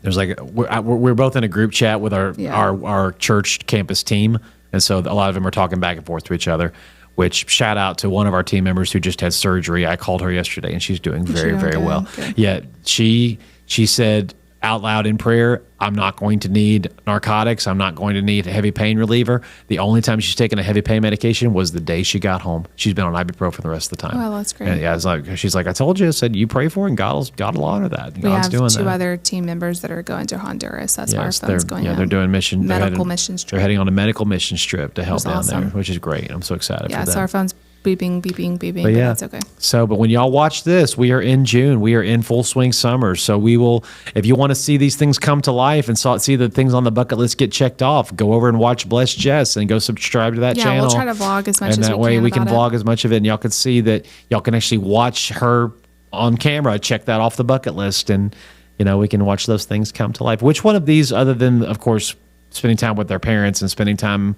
There's we're both in a group chat with our church campus team, and so a lot of them are talking back and forth to each other. Which shout out to one of our team members who just had surgery. I called her yesterday, and she's doing very, very well. Good. Yeah, she said out loud in prayer, I'm not going to need narcotics. I'm not going to need a heavy pain reliever. The only time she's taken a heavy pain medication was the day she got home. She's been on ibuprofen the rest of the time. Oh, that's great. And yeah, she's like, I told you. I said, you pray for it, and God will honor that. God's doing that. We have two other team members that are going to Honduras. That's why our phone's going on. They're doing medical missions trip. They're heading on a medical missions trip to help down there, which is great. I'm so excited for that. Yeah, so our phone's beeping, but that's okay. So, but when y'all watch this, we are in June. We are in full swing summer. So we will, if you want to see these things come to life and see the things on the bucket list get checked off, go over and watch Bless Jess and go subscribe to that channel. Yeah, we'll try to vlog as much as we can. And that way we can vlog as much of it, and y'all can see that y'all can actually watch her on camera, check that off the bucket list, and we can watch those things come to life. Which one of these, other than, of course, spending time with their parents and spending time,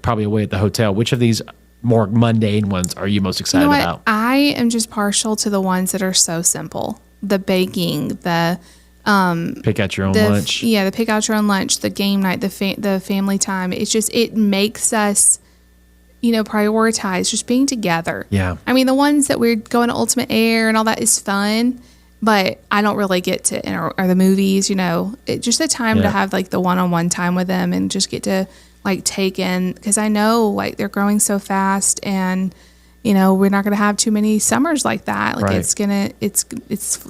probably away at the hotel, which of these more mundane ones are you most excited about? I am just partial to the ones that are so simple. The baking, the pick out your own lunch. Yeah, the pick out your own lunch, the game night, the family time. It's just, it makes us, prioritize just being together. Yeah. I mean, the ones that we're going to Ultimate Air and all that is fun, but I don't really get to, or the movies, just the time to have like the one-on-one time with them and just get to like take in, because I know like they're growing so fast and, we're not going to have too many summers like that. Like it's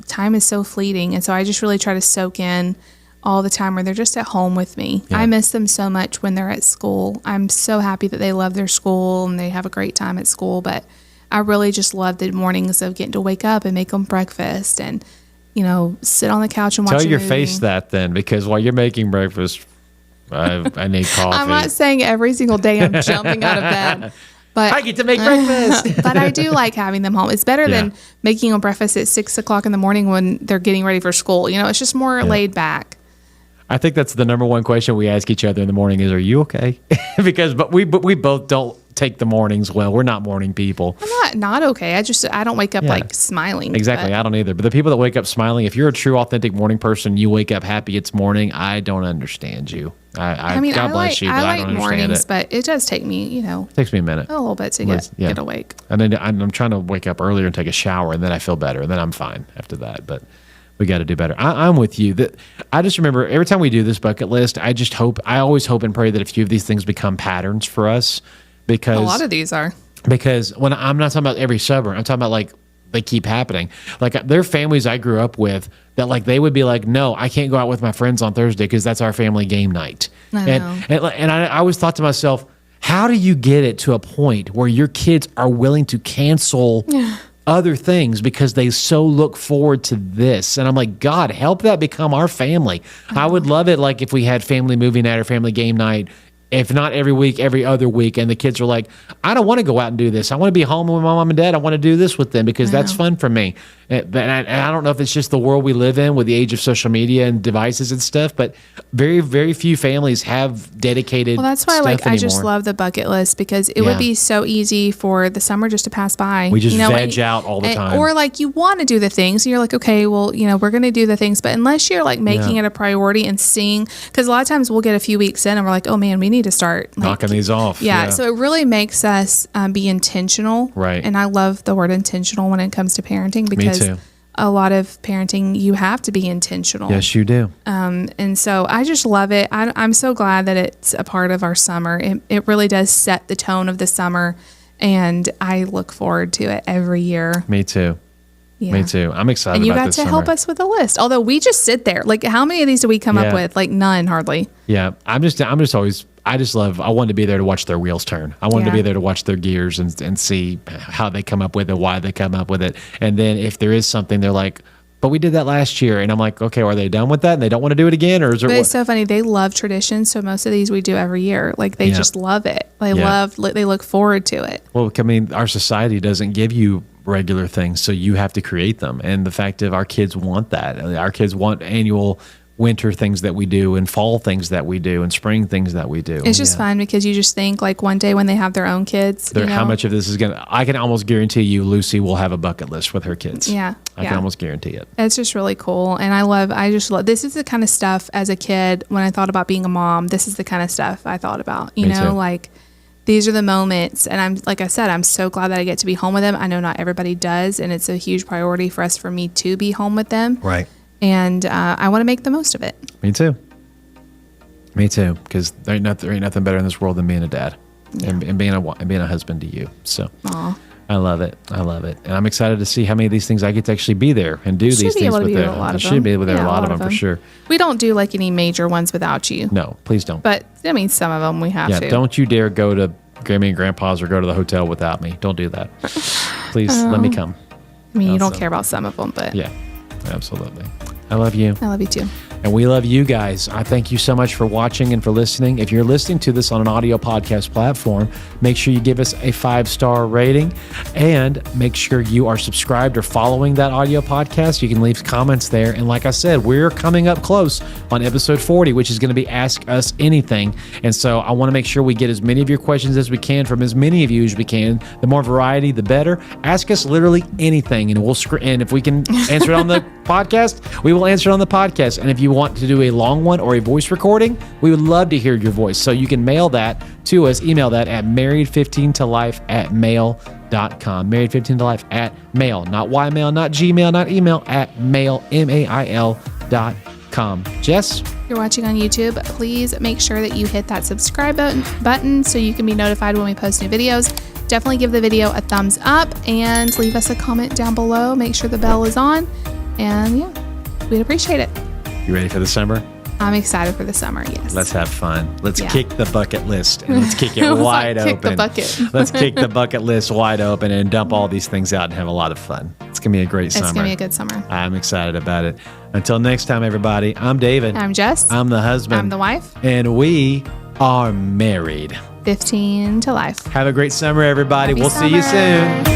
time is so fleeting. And so I just really try to soak in all the time where they're just at home with me. Yeah. I miss them so much when they're at school. I'm so happy that they love their school and they have a great time at school, but I really just love the mornings of getting to wake up and make them breakfast and, sit on the couch and watch Tell a your movie. face that then, because while you're making breakfast, I need coffee. I'm not saying every single day I'm jumping out of bed. But I get to make breakfast. But I do like having them home. It's better than making them breakfast at 6 o'clock in the morning when they're getting ready for school. It's just more laid back. I think that's the number one question we ask each other in the morning is, are you okay? But we both don't take the mornings well. We're not morning people. I'm not okay. I don't wake up like smiling. Exactly. But I don't either. But the people that wake up smiling, if you're a true authentic morning person, you wake up happy it's morning, I don't understand you. I mean, God bless you, but I don't understand mornings, it. But it does take me, It takes me a minute. A little bit to get awake. And then I'm trying to wake up earlier and take a shower, and then I feel better, and then I'm fine after that. But we got to do better. I'm with you. I just remember every time we do this bucket list, I always hope and pray that a few of these things become patterns for us, because a lot of these are. Because when I'm not talking about every summer, I'm talking about like they keep happening. Like there are families I grew up with that like they would be like, no, I can't go out with my friends on Thursday because that's our family game night. And I always thought to myself, how do you get it to a point where your kids are willing to cancel other things because they so look forward to this? And I'm like, God, help that become our family. I would love it like if we had family movie night or family game night, if not every week, every other week. And the kids are like, I don't want to go out and do this. I want to be home with my mom and dad. I want to do this with them because that's fun for me. And I don't know if it's just the world we live in with the age of social media and devices and stuff, but very, very few families have dedicated. Well, that's why I just love the bucket list, because it would be so easy for the summer just to pass by. We just veg out all the time. Or like you want to do the things and you're like, okay, well, we're going to do the things. But unless you're like making it a priority and seeing, because a lot of times we'll get a few weeks in and we're like, oh man, we need to start knocking these off. Yeah. So it really makes us be intentional. Right. And I love the word intentional when it comes to parenting, because a lot of parenting, you have to be intentional. Yes, you do. And so I just love it. I'm so glad that it's a part of our summer. It really does set the tone of the summer, and I look forward to it every year. Me too. Yeah. Me too. I'm excited and you about got this to summer. help us with a list. Although we just sit there. Like, how many of these do we come up with? Like none, hardly. Yeah. I wanted to be there to watch their wheels turn. I wanted to be there to watch their gears and see how they come up with it, why they come up with it. And then if there is something, they're like, but we did that last year. And I'm like, okay, are they done with that and they don't want to do it again? Or is there? But it's so funny. They love traditions. So most of these we do every year. Like they just love it. They look forward to it. Well, I mean, our society doesn't give you regular things, so you have to create them. And the fact of our kids want that. Our kids want annual winter things that we do and fall things that we do and spring things that we do. It's just fun because you just think like one day when they have their own kids, how much of this is I can almost guarantee you Lucy will have a bucket list with her kids. Yeah. I can almost guarantee it. It's just really cool. And I just love, this is the kind of stuff as a kid, when I thought about being a mom, this is the kind of stuff I thought about, Me too. Like these are the moments. And like I said, I'm so glad that I get to be home with them. I know not everybody does. And it's a huge priority for me to be home with them. Right. And I want to make the most of it. Me too. Because there ain't nothing better in this world than being a dad and being a husband to you. So I love it. And I'm excited to see how many of these things I get to actually be there and do these things with them. I should be able to do a lot of them for sure. We don't do like any major ones without you. No, please don't. But I mean, some of them we have to. Yeah, don't you dare go to Grammy and Grandpa's or go to the hotel without me. Don't do that. Please let me come. I mean, you don't care about some of them, but yeah, absolutely. I love you. I love you too. And we love you guys. I thank you so much for watching and for listening. If you're listening to this on an audio podcast platform, make sure you give us a 5-star rating and make sure you are subscribed or following that audio podcast. You can leave comments there. And like I said, we're coming up close on episode 40, which is going to be Ask Us Anything. And so I want to make sure we get as many of your questions as we can from as many of you as we can. The more variety, the better. Ask us literally anything, and and if we can answer it on the podcast, we will answer it on the podcast. And if you want to do a long one or a voice recording, we would love to hear your voice. So you can mail that to us, email that at married15tolife@mail.com. Married15tolife@mail, not ymail, not gmail, not email, at mail, mail.com. Jess? You're watching on YouTube, please make sure that you hit that subscribe button so you can be notified when we post new videos. Definitely give the video a thumbs up and leave us a comment down below. Make sure the bell is on. And yeah, we'd appreciate it. You ready for the summer? I'm excited for the summer, yes. Let's have fun. Let's kick the bucket list and let's kick it wide open. Kick the bucket. Let's kick the bucket list wide open and dump all these things out and have a lot of fun. It's going to be a great summer. It's going to be a good summer. I'm excited about it. Until next time, everybody, I'm David. I'm Jess. I'm the husband. I'm the wife. And we are married. 15 to life. Have a great summer, everybody. Happy we'll summer. see you soon.